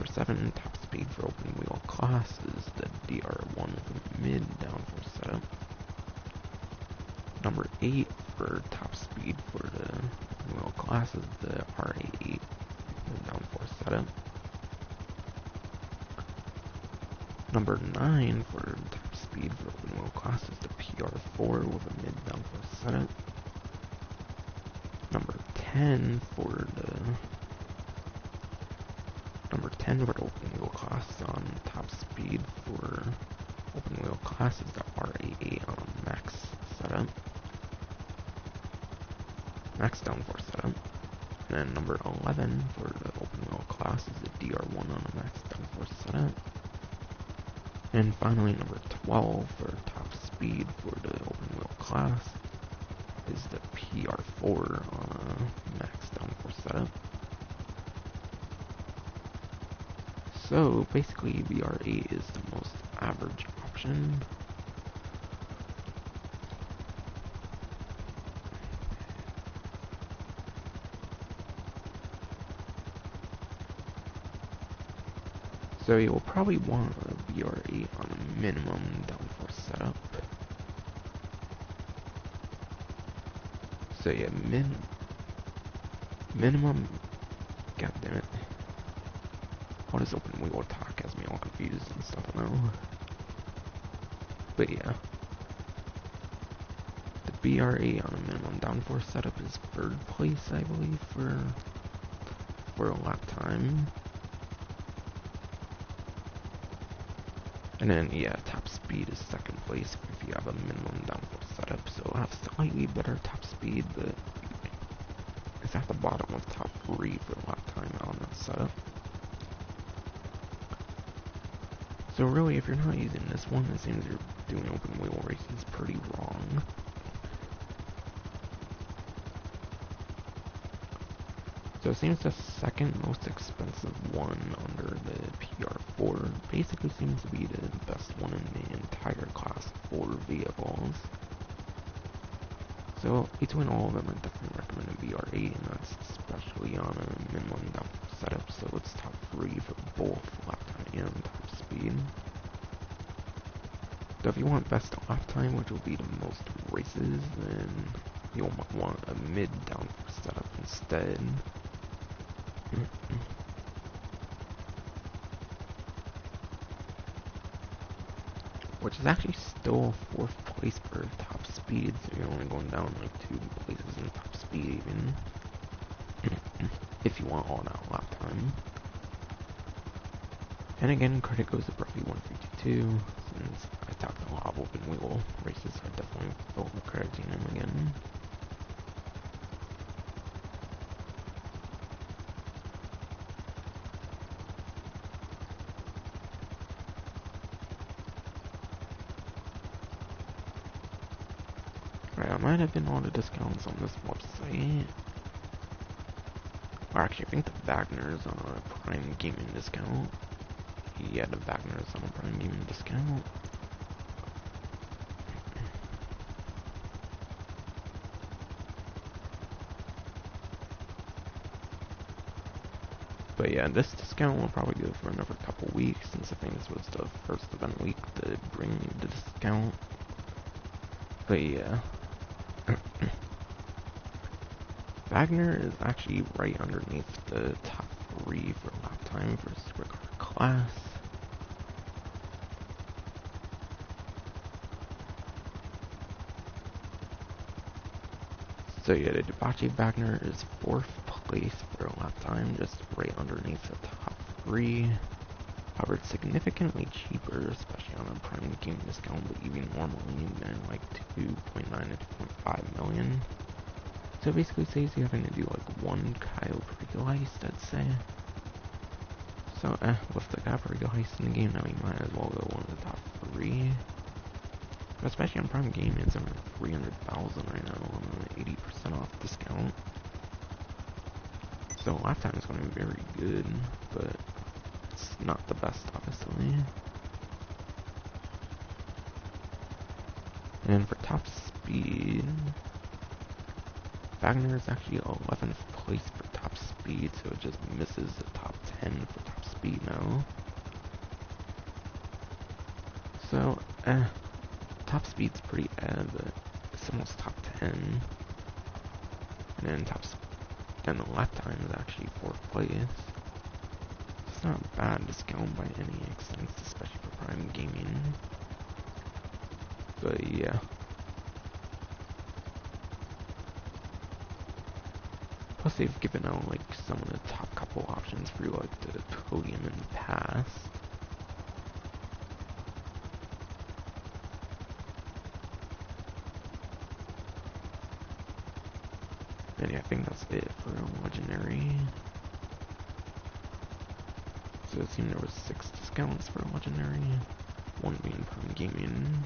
7 top speed for open wheel class is the DR1 with a mid downforce setup. Number 8 for top speed for the open wheel class is the R88 downforce setup. Number 9 for top speed for open wheel class is the PR4 with a mid downforce setup. Number 10 for the open wheel class on top speed for open wheel class is the R88 on a max setup. Max downforce setup. And then number 11 for the open wheel class is the DR1 on a max downforce setup. And finally number 12 for top speed for the open wheel class is the PR4 on a max downforce setup. So basically BR8 is the most average option. So you'll probably want a BR8 on a minimum downforce setup. So yeah, minimum, god damn it. What does open wheel talk has me all confused and stuff now. But yeah. BR8 on a minimum downforce setup is third place, I believe, for a lap time. And then, yeah, top speed is second place if you have a minimum downforce setup, so it'll have slightly better top speed, but it's at the bottom of top 3 for lap time on that setup. So really, if you're not using this one, it seems you're doing open wheel races pretty wrong. So it seems the second most expensive one under the PR4 basically seems to be the best one in the entire class 4 vehicles. So between all of them, I definitely recommend a BR8, and that's especially on a minimum downforce setup, so it's top 3 for both lap time and top speed. So if you want best lap time, which will be the most races, then you'll want a mid downforce setup instead. Which is actually still 4th place for top speed, so you're only going down like 2 places in top speed even. If you want all that lap time. And again, credit goes to Brody 152, since I talked a lot of open wheel races, so I definitely felt the crediting him again. I might have been on the discounts on this website. Or actually, I think the Wagner's on a Prime Gaming discount. Yeah, the Wagner's on a Prime Gaming discount. But yeah, this discount will probably go for another couple weeks, since I think this was the first event week to bring the discount. But yeah. Wagner is actually right underneath the top 3 for lap time for supercar class. So yeah, the Debauche Wagner is 4th place for lap time, just right underneath the top 3. However, it's significantly cheaper, especially on a Prime Game discount, but even normally than like 2.9 to 2.5 million. So it basically saves you having to do like one Cayo Perico Heist, I'd say. So with the Cayo Perico Heist in the game now, you might as well go one of the top 3. But especially on Prime Game, it's under 300,000 right now on an 80% off discount. So lap time is going to be very good, but it's not the best, obviously. And for top speed, Wagner is actually 11th place for top speed, so it just misses the top 10 for top speed now. So, top speed's pretty but it's almost top 10. And then and the lap time is actually 4th place. It's not a bad discount by any extent, especially for Prime Gaming. But yeah. Plus they've given out like some of the top couple options for like the podium in the past. And yeah, I think that's it for a legendary. So it seemed there was 6 discounts for a legendary, 1 being Prime Gaming.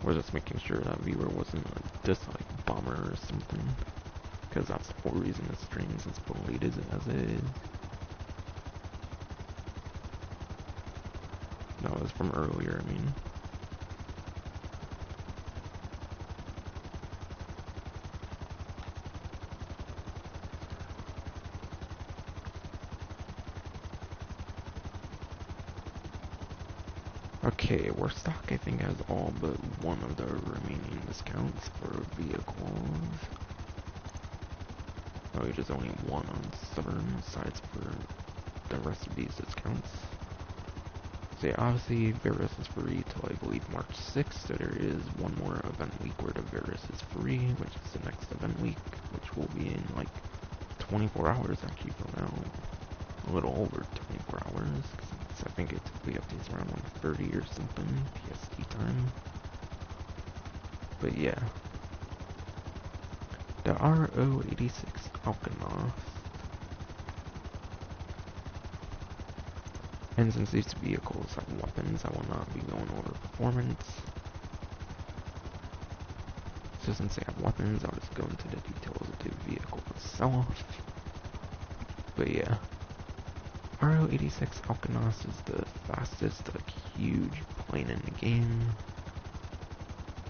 We're just making sure that viewer wasn't a dislike bomber or something, because that's the whole reason the stream's as belated as it is. No, it was from earlier, I mean. Okay, Warstock I think has all but one of the remaining discounts for vehicles. Oh, there's only one on Southern sites for the rest of these discounts. So yeah, obviously Verus is free till I believe March 6th, so there is one more event week where the Verus is free, which is the next event week, which will be in like 24 hours actually from now. A little over 24 hours, because I think it typically updates around 1:30 or something, PST time. But yeah. The RO86 Alkanoth. And since these vehicles have weapons, I will not be going over performance. So since they have weapons, I'll just go into the details of the vehicle itself. But yeah. RO86 Alkanoth is the fastest, like, huge plane in the game.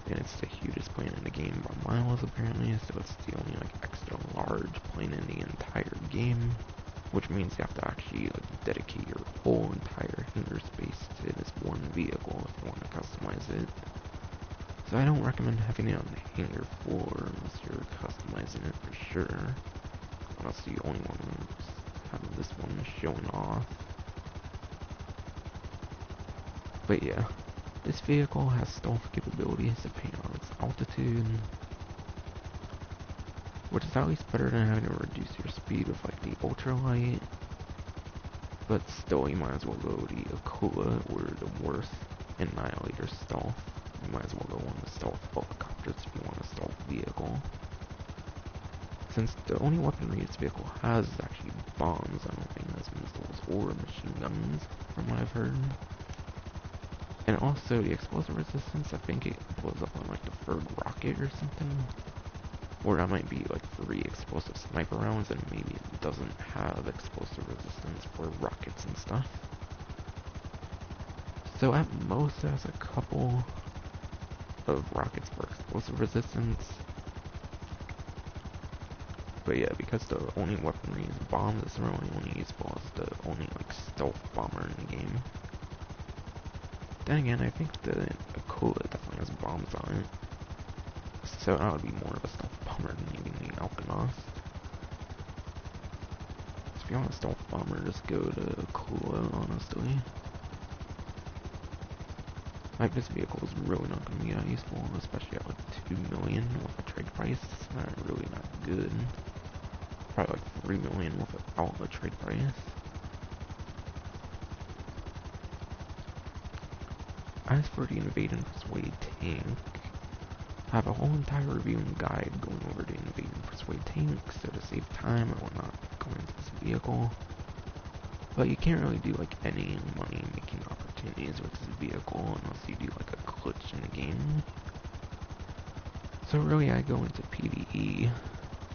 And it's the hugest plane in the game by miles, apparently, so it's the only, like, extra large plane in the entire game. Which means you have to actually, like, dedicate your whole entire hangar space to this one vehicle if you want to customize it. So I don't recommend having it on the hangar floor unless you're customizing it for sure. Unless you only want to have this one showing off. But yeah, this vehicle has stealth capabilities depending on its altitude, which is at least better than having to reduce your speed with like the ultralight. But still, you might as well go the Aquila or the Worth Annihilator stealth. You might as well go on the stealth helicopters if you want a stealth vehicle. Since the only weaponry this vehicle has is actually bombs, I don't think it has missiles or machine guns, from what I've heard. And also, the explosive resistance, I think it blows up on like the third rocket or something. Or that might be like 3 explosive sniper rounds, and maybe it doesn't have explosive resistance for rockets and stuff. So at most, it has a couple of rockets for explosive resistance. But yeah, because the only weaponry is bombs, it's really only useful as the only like stealth bomber in the game. Then again, I think the Aquila definitely has bombs on it. So that would be more of a stealth bomber than even the Alkanoth. So if you want a stealth bomber, just go to Aquila, honestly. Like, this vehicle is really not going to be that useful, especially at like 2 million with a trade price. It's not really not good. Probably like 3 million without a trade price. As for the Invade and Persuade tank, I have a whole entire review and guide going over the Invade and Persuade tank, so to save time I will not go into this vehicle. But you can't really do like any money making opportunities with this vehicle unless you do like a glitch in the game. So really I go into PvE.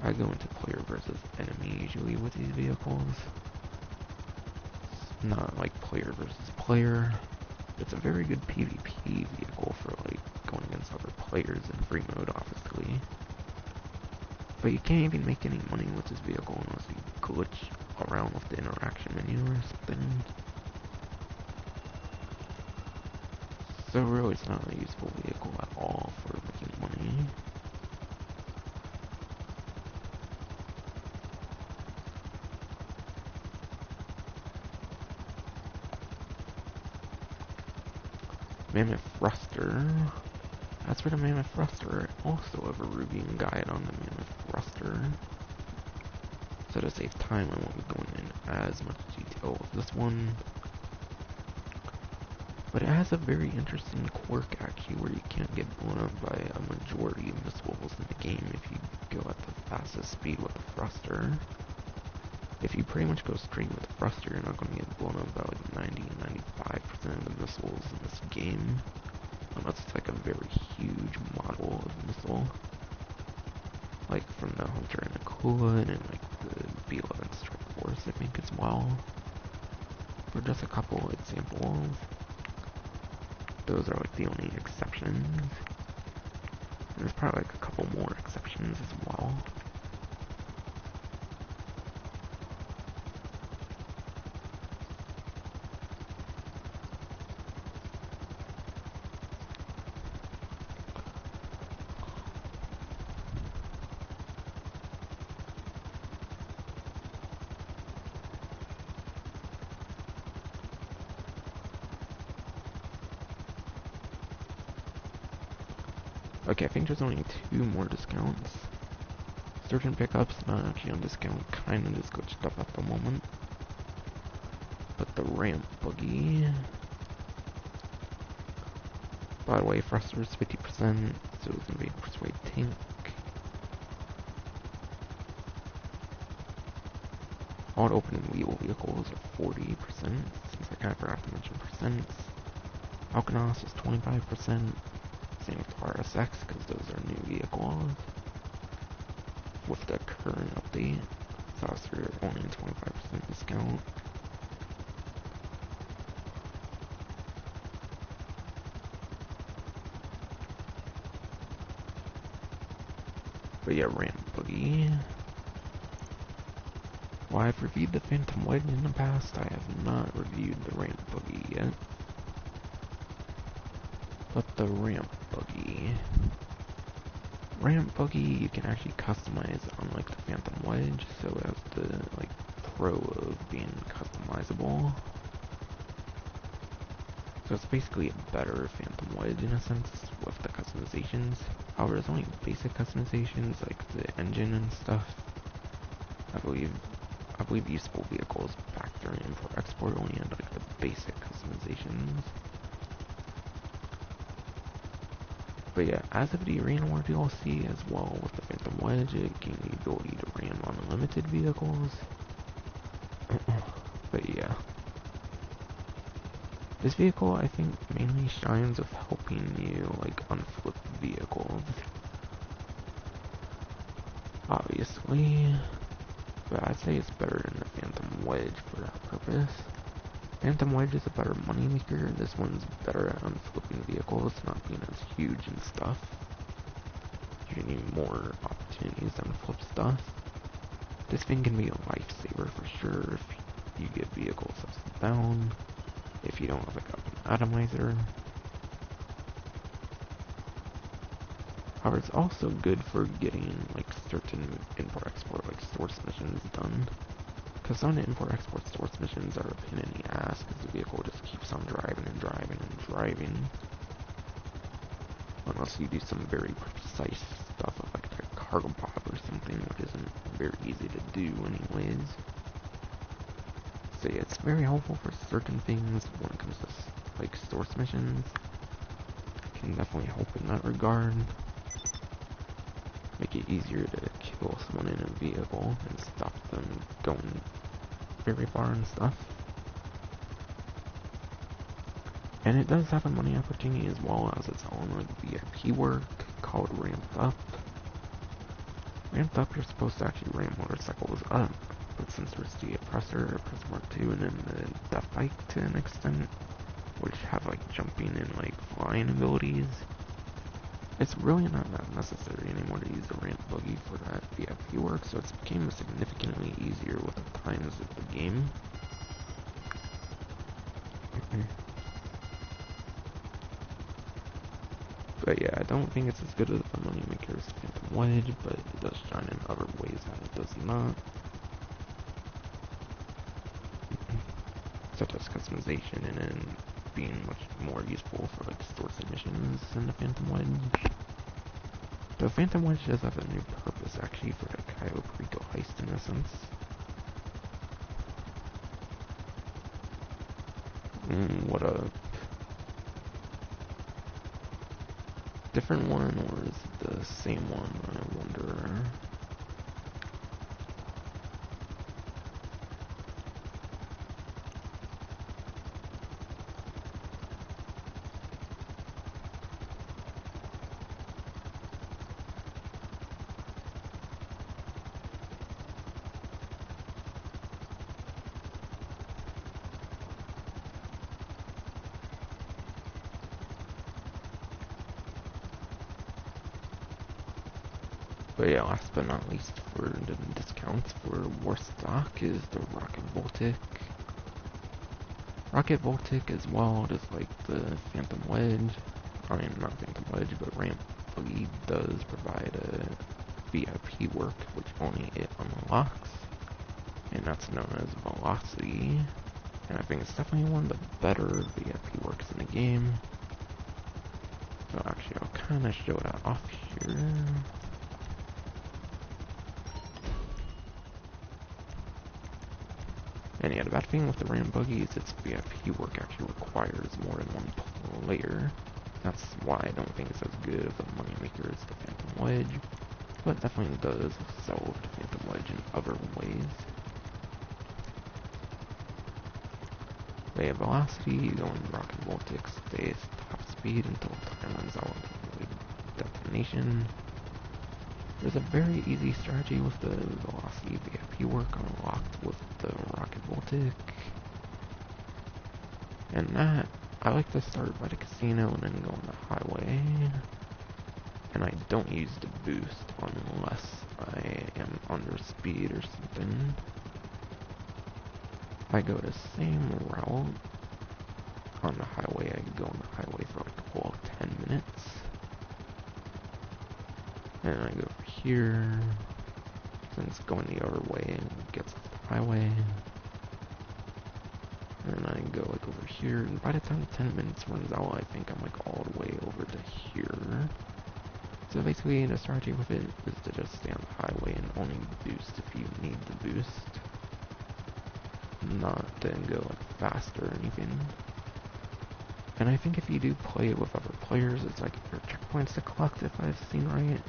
I go into player versus enemy usually with these vehicles. It's not like player versus player. It's a very good PvP vehicle for like going against other players in free mode, obviously. But you can't even make any money with this vehicle unless you glitch around with the interaction menu or something. So really it's not a useful vehicle at all for making money. Mammoth Thruster. As for the Mammoth Thruster, I also have a review and guide on the Mammoth Thruster. So to save time, I won't be going in as much detail with this one. But it has a very interesting quirk actually where you can't get blown up by a majority of missiles in the game if you go at the fastest speed with the thruster. If you pretty much go straight with the thruster, you're not going to get blown up by like 90-95% of the missiles in this game. Unless it's like a very huge model of missile. Like from the Hunter and Aquila and like the B-11 Strike Force, I think, as well. For just a couple examples. Those are like the only exceptions. There's probably like a couple more exceptions as well. Okay, I think there's only 2 more discounts. Certain pickups not actually on discount, kinda just glitched up at the moment. But the ramp buggy. By the way, thruster is 50%, so it's gonna be persuade tank. All open wheel vehicles are 40%, since I kinda forgot to mention percents. Alkanos is 25%, same with RSX, because those are new vehicles. With the current update, so they're only 25% discount. But yeah, ramp buggy. While I've reviewed the Phantom Wedge in the past, I have not reviewed the ramp buggy yet. But the ramp buggy. Ramp buggy you can actually customize unlike the Phantom Wedge, so it has the pro of being customizable. So it's basically a better Phantom Wedge in a sense with the customizations. However, there's only basic customizations like the engine and stuff. I believe useful vehicles factor in for export only and like the basic customizations. But yeah, as of the Arena War DLC as well with the Phantom Wedge, it gained the ability to ram unlimited vehicles. But yeah. This vehicle, I think, mainly shines with helping you, unflip vehicles. Obviously. But I'd say it's better than the Phantom Wedge for that purpose. Phantom Wedge is a better moneymaker. This one's better at unflipping vehicles, not being as huge and stuff. You need more opportunities to unflip stuff. This thing can be a lifesaver for sure if you get vehicles upside down. If you don't have an atomizer. However, it's also good for getting certain import-export source missions done. Because some import-export source missions are a pain in the ass because the vehicle just keeps on driving and driving and driving. Unless you do some very precise stuff of the cargo pod or something, which isn't very easy to do anyways. So yeah, it's very helpful for certain things when it comes to source missions. Can definitely help in that regard. Make it easier to kill someone in a vehicle and stop them going very far and stuff. And it does have a money opportunity as well as its own VIP work called Ramped Up. Ramped Up, you're supposed to actually ram motorcycles up. But since there's the Oppressor Mark 2, and then the Death Bike to an extent, which have jumping and flying abilities, it's really not that necessary anymore to use the ramp buggy for that VIP work, so it's became significantly easier with the times of the game. But yeah, I don't think it's as good as the moneymaker as Phantom Wedge, but it does shine in other ways that it does not. Such as customization and then being much more useful for source missions than the Phantom Wedge. The Phantom Wedge does have a new purpose actually for the Cayo Perico Heist in a sense. What up? Different one or is it the same one? I wonder. But yeah, last but not least for the discounts for war stock is the Rocket Voltic. Rocket Voltic as well, just like the Phantom Wedge. I mean, not Phantom Wedge, but Ramp Buggy does provide a VIP work, which only it unlocks. And that's known as Velocity. And I think it's definitely one of the better VIP works in the game. So actually, Actually, I'll kind of show that off here. And yeah, the bad thing with the random buggy is its VIP work actually requires more than one player. That's why I don't think it's as good of a moneymaker as the Phantom Wedge, but definitely does solve the Phantom Wedge in other ways. They have velocity, going rocket voltic, stays top speed until time runs out of detonation. There's a very easy strategy with the velocity VIP work unlocked with the rocket voltic. And that, I like to start by the casino and then go on the highway. And I don't use the boost unless I am under speed or something. I go the same route on the highway. I go on the highway for like a whole 10 minutes. And I go over here, since going the other way gets off the highway. And I go like over here, and by the time the 10 minutes runs out, I think I'm like all the way over to here. So basically the strategy with it is to just stay on the highway and only boost if you need the boost. Not to go like faster or anything. And I think if you do play it with other players, it's like your checkpoints to collect, if I've seen right.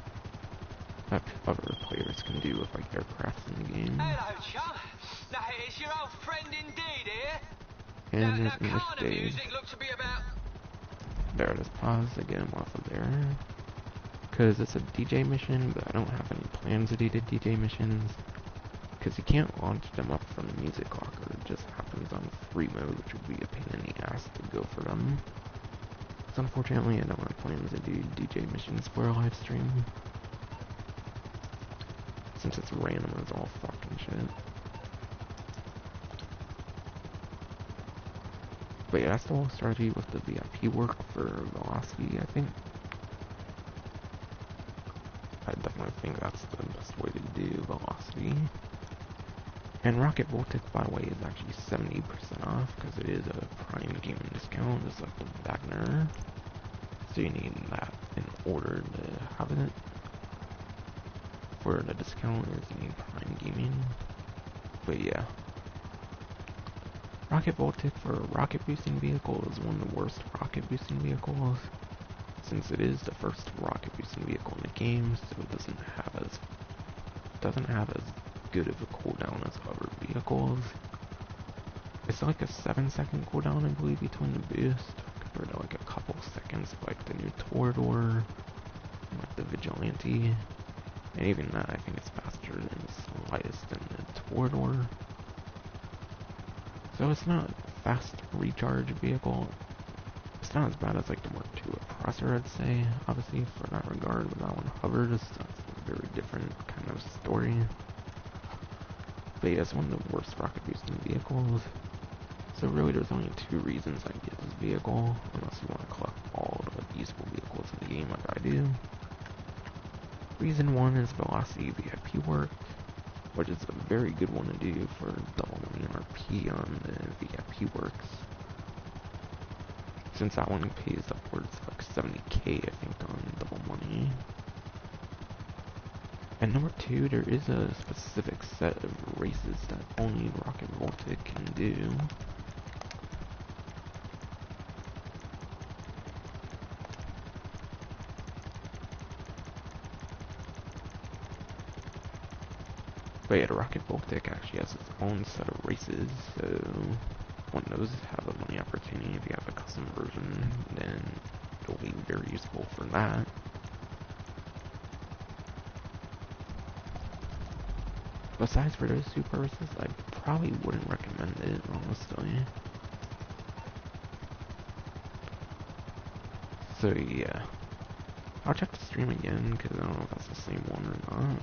That other players can do with like aircrafts in the game. Hello, chum. Now it's your old friend indeed here. And Now there's kind English of Dave. music looks to be about. There it is, pause to get him off of there. Because it's a DJ mission, but I don't have any plans to do the DJ missions. Because you can't launch them up from the music locker. It just happens on free mode, which would be a pain in the ass to go for them. So unfortunately, I don't have plans to do DJ missions for a live stream. Since it's random as all fucking shit. But yeah, that's the whole strategy with the VIP work for velocity, I think. I definitely think that's the best way to do velocity. And Rocket Voltic, by the way, is actually 70% off, because it is a Prime gaming discount, just like the Wagner. So you need that in order to have it. For the discount is you need Prime gaming. But yeah. Rocket Voltic for a rocket boosting vehicle is one of the worst rocket boosting vehicles, since it is the first rocket boosting vehicle in the game, so it doesn't have as good of a cooldown as other vehicles. It's like a 7-second cooldown, I believe, between the boost, compared to like a couple seconds of like the new Torador, like the Vigilante, and even that I think it's faster than the slightest than the Torador. So it's not a fast recharge vehicle. It's not as bad as like the Mark II Oppressor, I'd say, obviously, for that regard, but that one hovers. That's a very different kind of story. But yeah, it's one of the worst rocket boosting vehicles. So really there's only two reasons I get this vehicle, unless you want to collect all the useful vehicles in the game like I do. Reason one is velocity VIP work, which is a very good one to do for double money RP on the VIP works. Since that one pays upwards of like 70k, I think, on double money. And number two, there is a specific set of races that only Rocket Voltic can do. But yeah, the Rocket Voltic actually has its own set of races, so one of those have a money opportunity. If you have a custom version, then it'll be very useful for that. Besides for those two purposes, I probably wouldn't recommend it, honestly. So yeah, I'll check the stream again, because I don't know if that's the same one or not.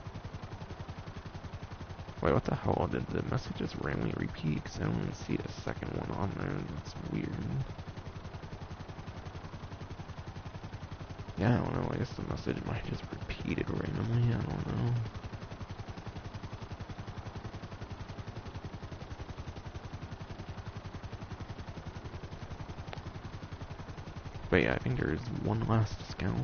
Wait, what the hell? Did the message just randomly repeat? Because I don't even see the second one on there. That's weird. Yeah, I don't know. I guess the message might just repeated randomly. I don't know. But yeah, I think there's one last discount.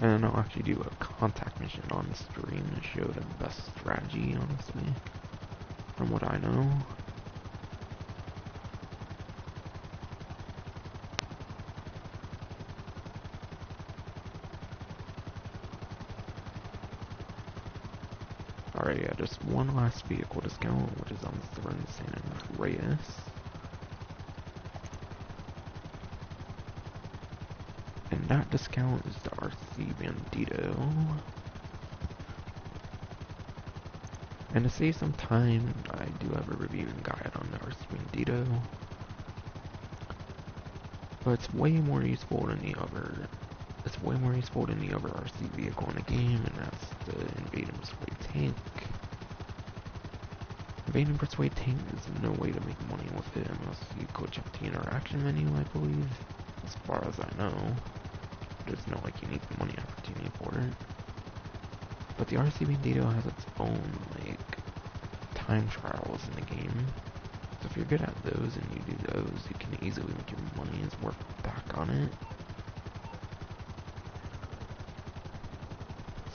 And then I'll actually do a contact mission on stream to show the best strategy, honestly, from what I know. Alright, yeah, just one last vehicle discount, which is on Thorn San Andreas. And that discount is the RC Bandito. And to save some time, I do have a reviewing guide on the RC Bandito. But it's way more useful than the other. It's way more useful than the other RC vehicle in the game, and that's the Invade and Persuade tank. Invade and Persuade tank is no way to make money with it unless you glitch up the interaction menu, I believe. As far as I know. There's no like unique money opportunity for it. But the RC Bandito has its own like time trials in the game. So if you're good at those and you do those, you can easily make your money's worth back on it.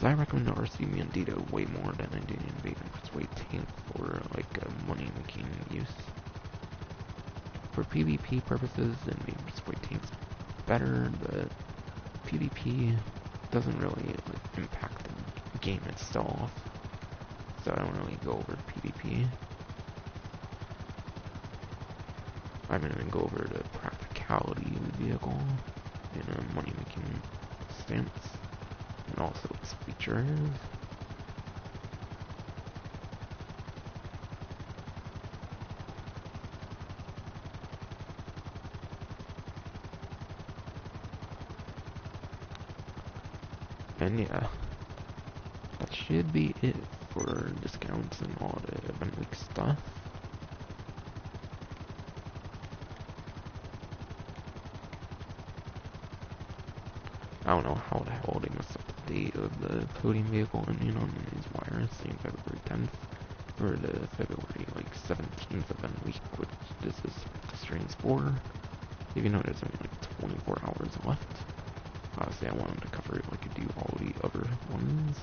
So I recommend the RC Bandito way more than I do the Invade and Persuade tank for like money making use. For PvP purposes, the Invade and Persuade tank's better, but PvP doesn't really like, impact the game itself, so I don't really go over PvP. I'm going to go over the practicality of the vehicle in a money-making stance, and also its features. And yeah, that should be it for discounts and all the event week stuff. I don't know how the hell they messed up the date of the podium vehicle ending on these wires, saying February 10th, or the February like 17th event week, which this is streams for. Even though there's only like 24 hours left. Honestly, I wanted to cover it like I do all the other ones.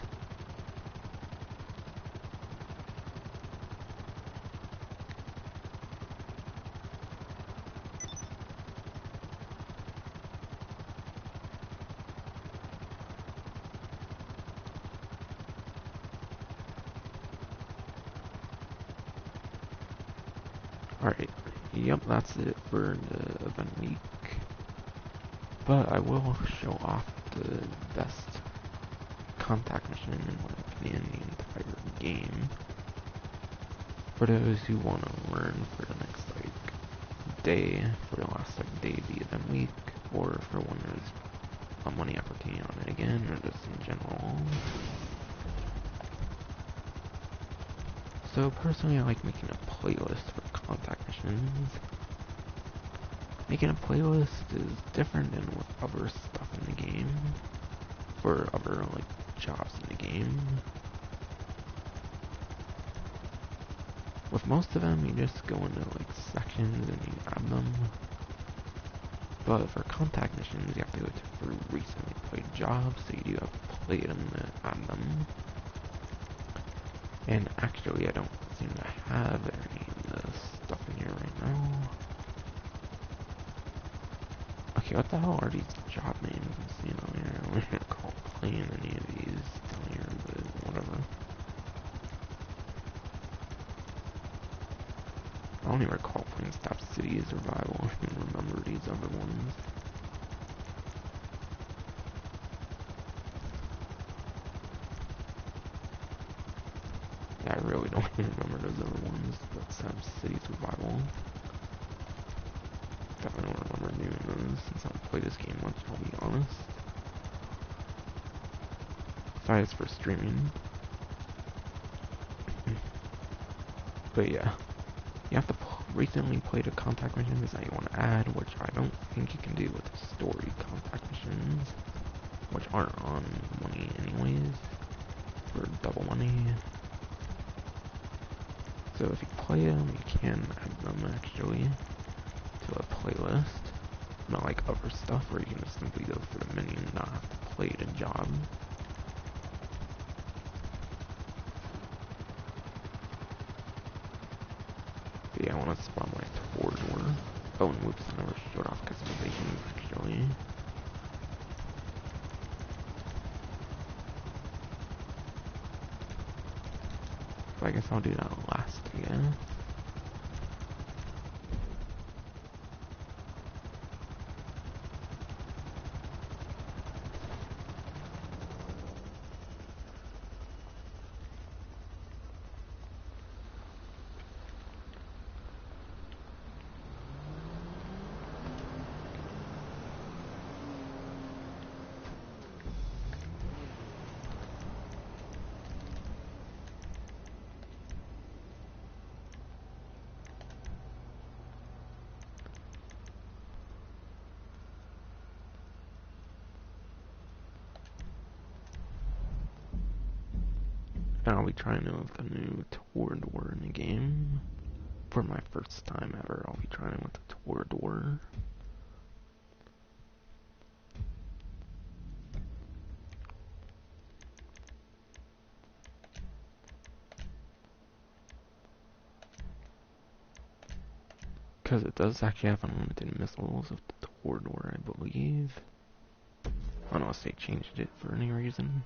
Alright, yep, that's it for the event week. But I will show off the best contact mission in my opinion in the entire game. For those who want to learn for the next like day, for the last like day of the event week, or for when there's a money opportunity on it again, or just in general. So personally I like making a playlist for contact missions. Making a playlist is different than with other stuff in the game, for other like jobs in the game. With most of them, you just go into like sections and you add them. But for contact missions, you have to go to for recently played jobs, so you do have to play them to add them. And actually, I don't seem to have any of the stuff in here right now. Okay, what the hell are these job names I'm seeing on here? I don't recall playing any of these down here, but whatever. I don't even recall playing Stop City Survival. I don't even remember these other ones. Yeah, I really don't even remember those other ones, but Stop City Survival. Definitely don't remember doing those since I don't play this game much, I'll be honest. Besides for streaming. But yeah, you have to recently play the contact missions that you want to add, which I don't think you can do with the story contact missions, which aren't on money anyways, for double money. So if you play them, you can add them actually to a playlist. Not like other stuff where you can just simply go through the menu and not have to play the job. But yeah, I want to spawn my tour door. Oh, and whoops, I never showed off customizations actually. So I guess I'll do that last again. And I'll be trying out the new tour door in the game. For my first time ever, I'll be trying with the tour door. Because it does actually have unlimited missiles with the tour door, I believe. Unless they changed it for any reason.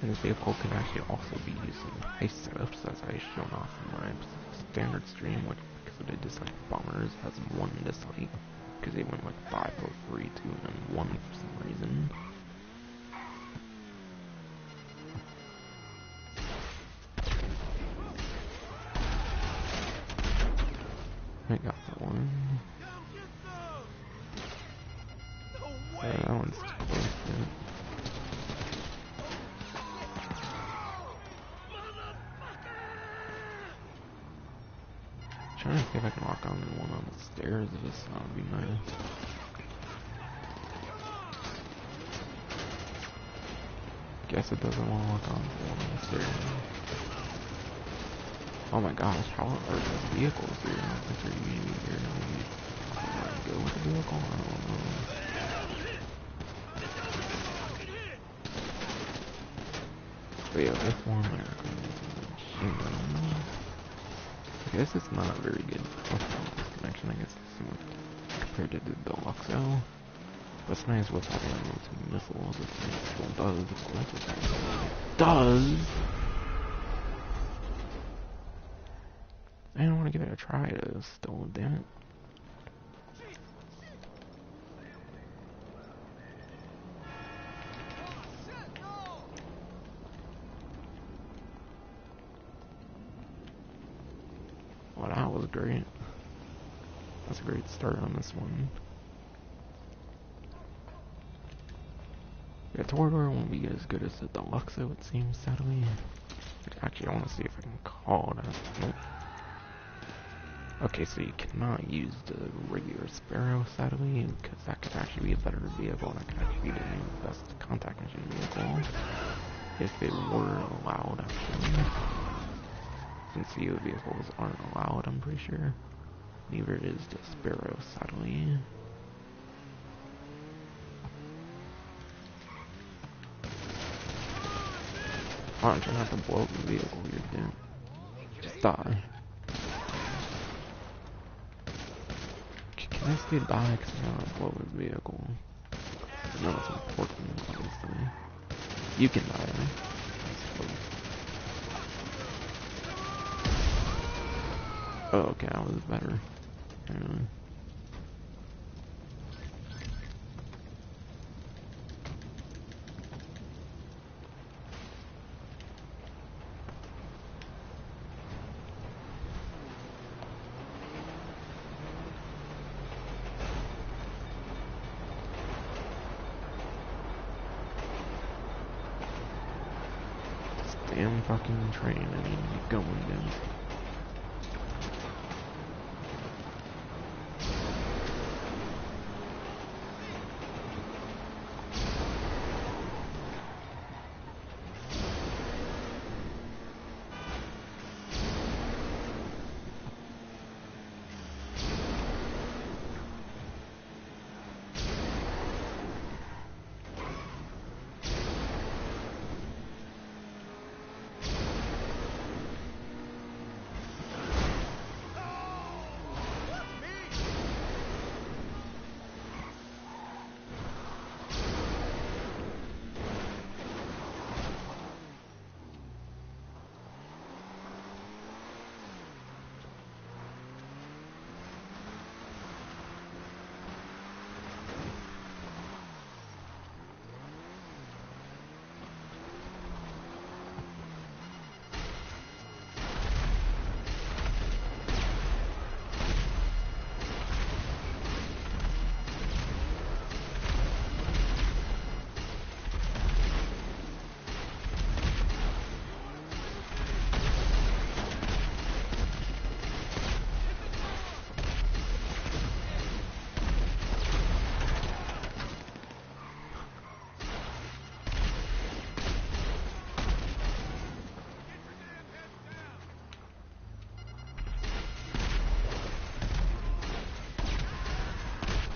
And this vehicle can actually also be used in heist setups, as I shown off in my standard stream, which because I did this like bombers has one this like because they went like 5, 4, 3, 2, and then 1 for some reason. I got that one. That one's close. Yeah. Trying to see if I can lock on to one on the stairs. This would be nice. Guess it doesn't want to lock on to one on the stairs. Oh my gosh, how are those vehicles here? I don't think they're usually here. Maybe I go with the vehicle? I don't know. But yeah, this one I recommend. I guess it's not a very good connection, I guess, compared to the Deluxo. But it's nice with having those missiles, which it still does, of course it does! I don't want to give it a try though, still, damn it. Well, that was great. That's a great start on this one. Yeah, Torador won't be as good as the Deluxo, it seems, sadly. Actually, I want to see if I can call that. Nope. Okay, so you cannot use the regular Sparrow, sadly, because that could actually be a better vehicle, and that could actually be the new best contact machine vehicle. If it were allowed, actually. Since CO vehicles aren't allowed, I'm pretty sure. Neither is the Sparrow, sadly. Oh, I'm trying not to blow up the vehicle here, dude. Just die. Can I stay die because I gotta blow his vehicle? I know it's important, obviously. You can die, right? Oh, okay, that was better. Anyway. damn fucking train. I need to get going again.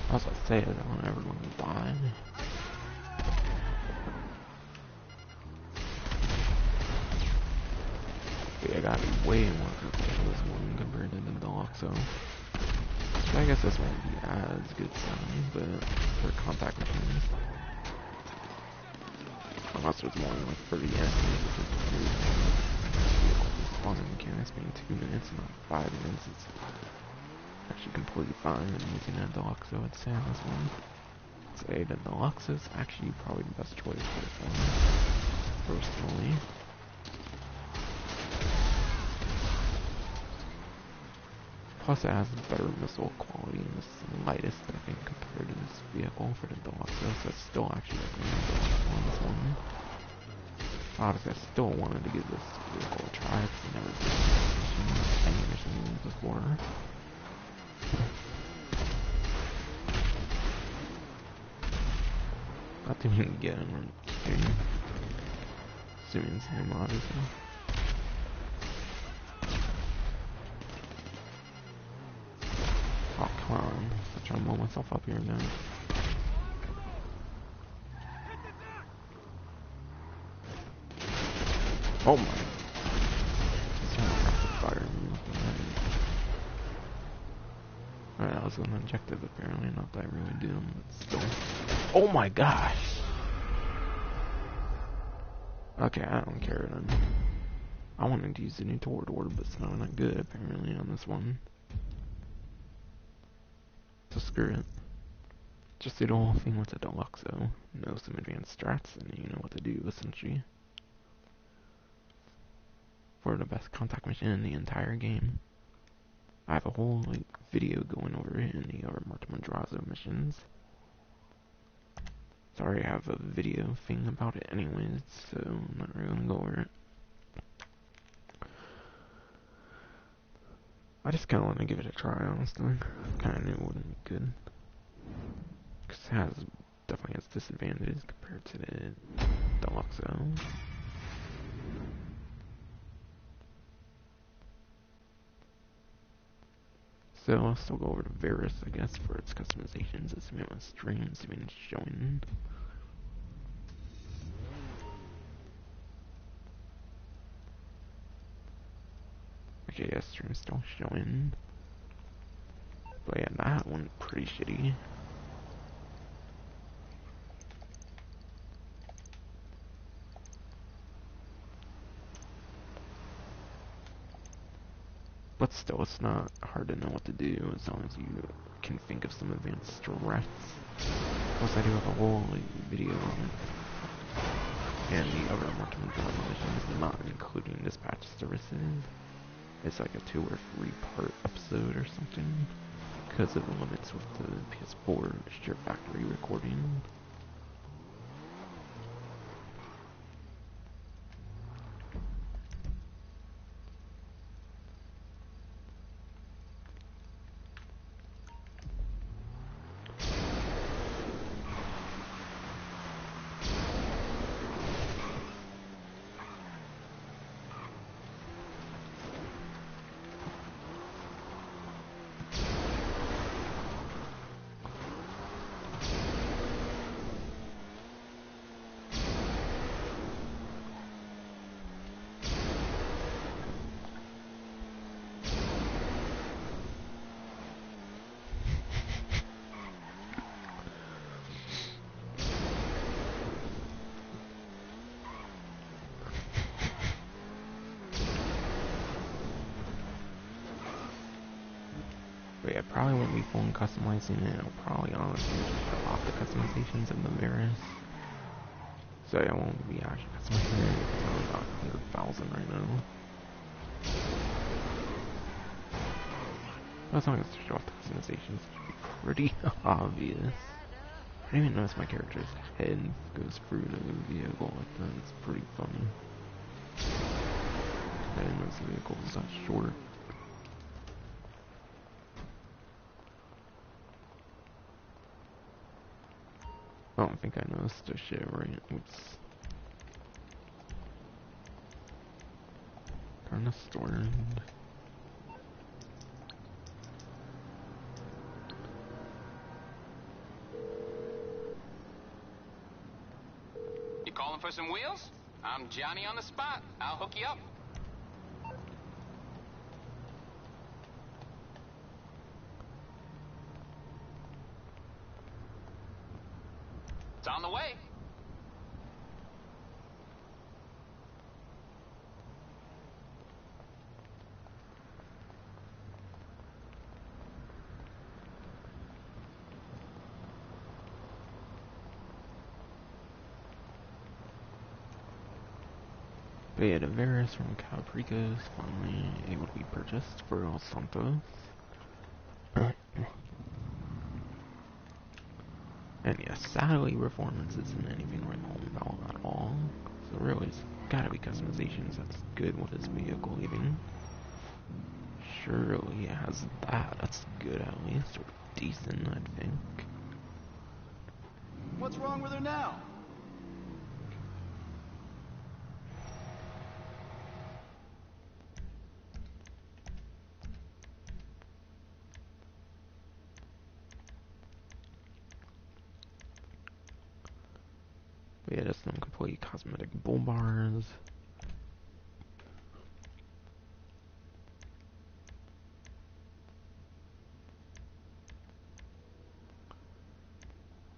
I was about to say, I don't want everyone to die. But yeah, I gotta be way more careful for this one compared to the Deluxo. So I guess this won't be as good sounding, but for contact machines. Unless there's more than like 30 enemies, which is weird. Spawning mechanics being 2 minutes, not 5 minutes. It's actually completely fine using a Deluxo, I'd say, on this one. I'd say the Deluxe is actually probably the best choice for this one, personally. Plus it has better missile quality and it's the lightest, I think, compared to this vehicle for the Deluxo, so it's still actually recommend the Deluxo on this one. Obviously, I still wanted to give this vehicle a try, because I've never done any missions before. Not to even get him or anything. Assuming it's him, obviously. Oh, come on. I'm trying to blow myself up here now. Oh my. He's trying to rapid fire me. Alright, that was an objective apparently, not that I really did him, but still. Oh my gosh! Okay, I don't care then. I wanted to use the new toward order, but it's not good apparently on this one. So screw it. Just do the whole thing with the Deluxo. Know some advanced strats, and you know what to do, essentially. For the best contact mission in the entire game. I have a whole video going over it in the other Madrazo missions. Sorry, I have a video thing about it anyways, so I'm not really gonna go over it. I just kinda wanna give it a try, honestly. Kinda knew it wouldn't be good. Because it definitely has disadvantages compared to the Deluxo. So I'll still go over to Verus, I guess, for its customizations, assuming it was streamed, assuming it's showing. Okay, yeah, stream's still showing. But yeah, that one pretty shitty. But still, it's not hard to know what to do as long as you can think of some advanced strats. Plus, I do have a whole video on it. And the other Martin Drama missions, not including dispatch services. It's like a 2 or 3 part episode or something. Because of the limits with the PS4 sheer factory recording. probably won't be full customizing it. I'll probably honestly just show off the customizations of the Verus. So I won't be actually customizing it. It's only about 100,000 right now. As long as I show off the customizations, it should be pretty obvious. I didn't even notice my character's head goes through the vehicle like that. It's pretty funny. I didn't notice the vehicle was that short. I don't think I noticed this shit right. Oops. Kinda stored. You calling for some wheels? I'm Johnny on the spot. I'll hook you up. It's on the way. But yeah, the Verus from Cayo Perico is finally able to be purchased for Los Santos. And yes, sadly, performance isn't anything to write home about at all. So really, it's gotta be customizations that's good with this vehicle even. Surely it has that. That's good at least, or decent, I think. What's wrong with her now? But yeah, just some complete cosmetic bull bars.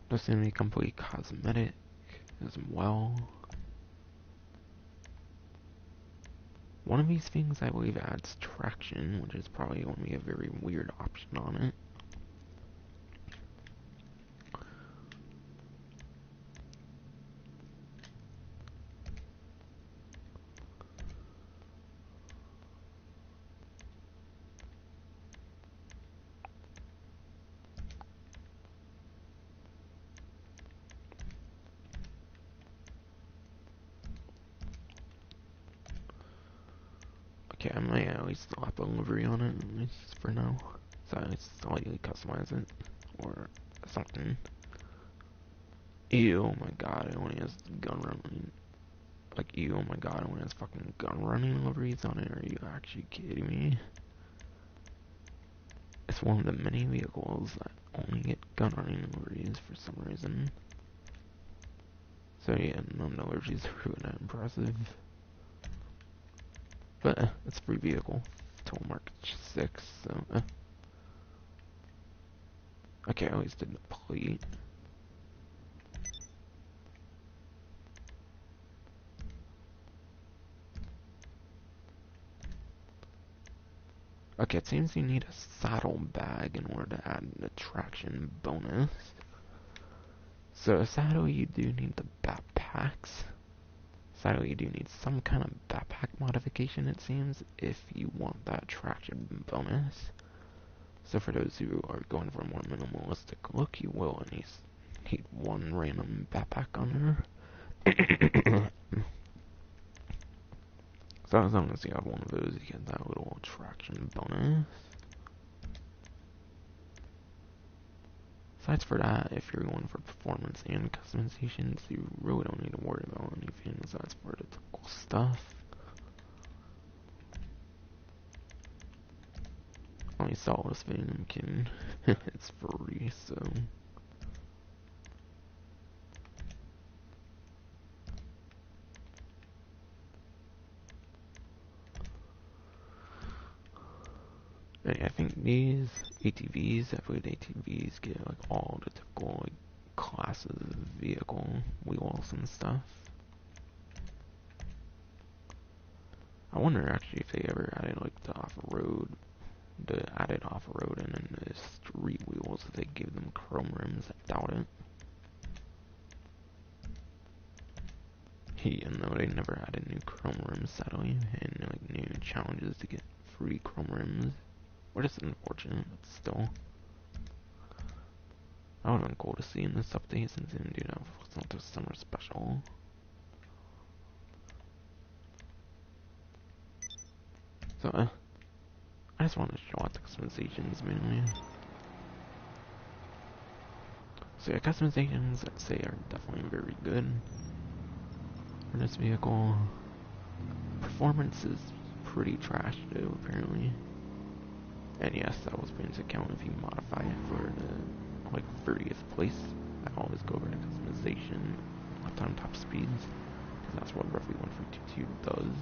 Just gonna be complete cosmetic as well. One of these things I believe adds traction, which is probably going to be a very weird option on it. Okay, I might at least slap a livery on it, at least for now. So I slightly customize it, or something. Ew, oh my god, it only has gun running. Like, ew, oh my god, it only has fucking gun running liveries on it. Are you actually kidding me? It's one of the many vehicles that only get gun running liveries for some reason. So yeah, none of the liveries are really that impressive. But it's a free vehicle till March 6th, so okay, I always did the plate. Okay, it seems you need a saddlebag in order to add an attraction bonus. So a saddle, you do need the backpacks. Saddle, you do need some kind of backpack modification, it seems, if you want that attraction bonus. So for those who are going for a more minimalistic look, you will at least need one random backpack on there. So as long as you have one of those, you get that little attraction bonus. Besides for that, if you're going for performance and customizations, you really don't need to worry about anything besides for the typical stuff. I only saw this thing, I'm kidding. It's free, so... I think these ATVs, I believe ATVs get like all the typical like classes of vehicle wheels and stuff. I wonder actually if they ever added like the off-road the added off-road and then the street wheels, if they gave them chrome rims, I doubt it. Even though they never added new chrome rims, sadly, and like new challenges to get free chrome rims, which is unfortunate, but still. That would have been cool to see in this update since they didn't do that for the summer special. So, I just wanted to show off the customizations mainly. So yeah, customizations I'd say are definitely very good for this vehicle. Performance is pretty trash though, apparently. And yes, that was put into account if you modify it for the like 30th place. I always go over to customization, lap time, top speeds, because that's what roughly 142 does.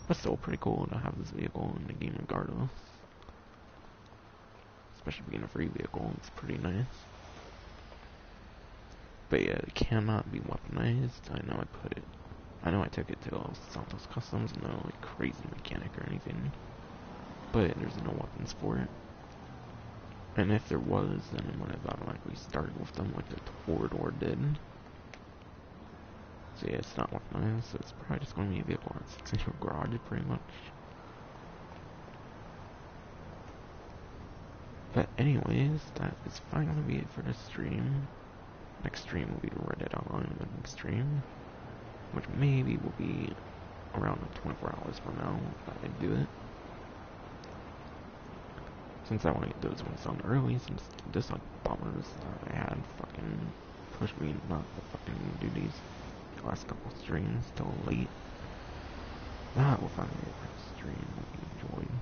But still pretty cool to have this vehicle in the game regardless. Especially being a free vehicle, it's pretty nice. But yeah, it cannot be weaponized. I know I took it to Los Santos Customs, no like crazy mechanic or anything. But there's no weapons for it. And if there was, then it would have automatically started with them like the Torador did. So yeah, it's not weaponized, so it's probably just going to be a vehicle that sits in your garage pretty much. But anyways, that is finally going to be it for this stream. Next stream will be the Red Dead Online next stream, which maybe will be around like 24 hours from now that I do it. Since I want to get those ones done early, since this like bummers that I had fucking pushed me not to fucking do these last couple streams till late. That will finally be a stream. Hope you enjoyed.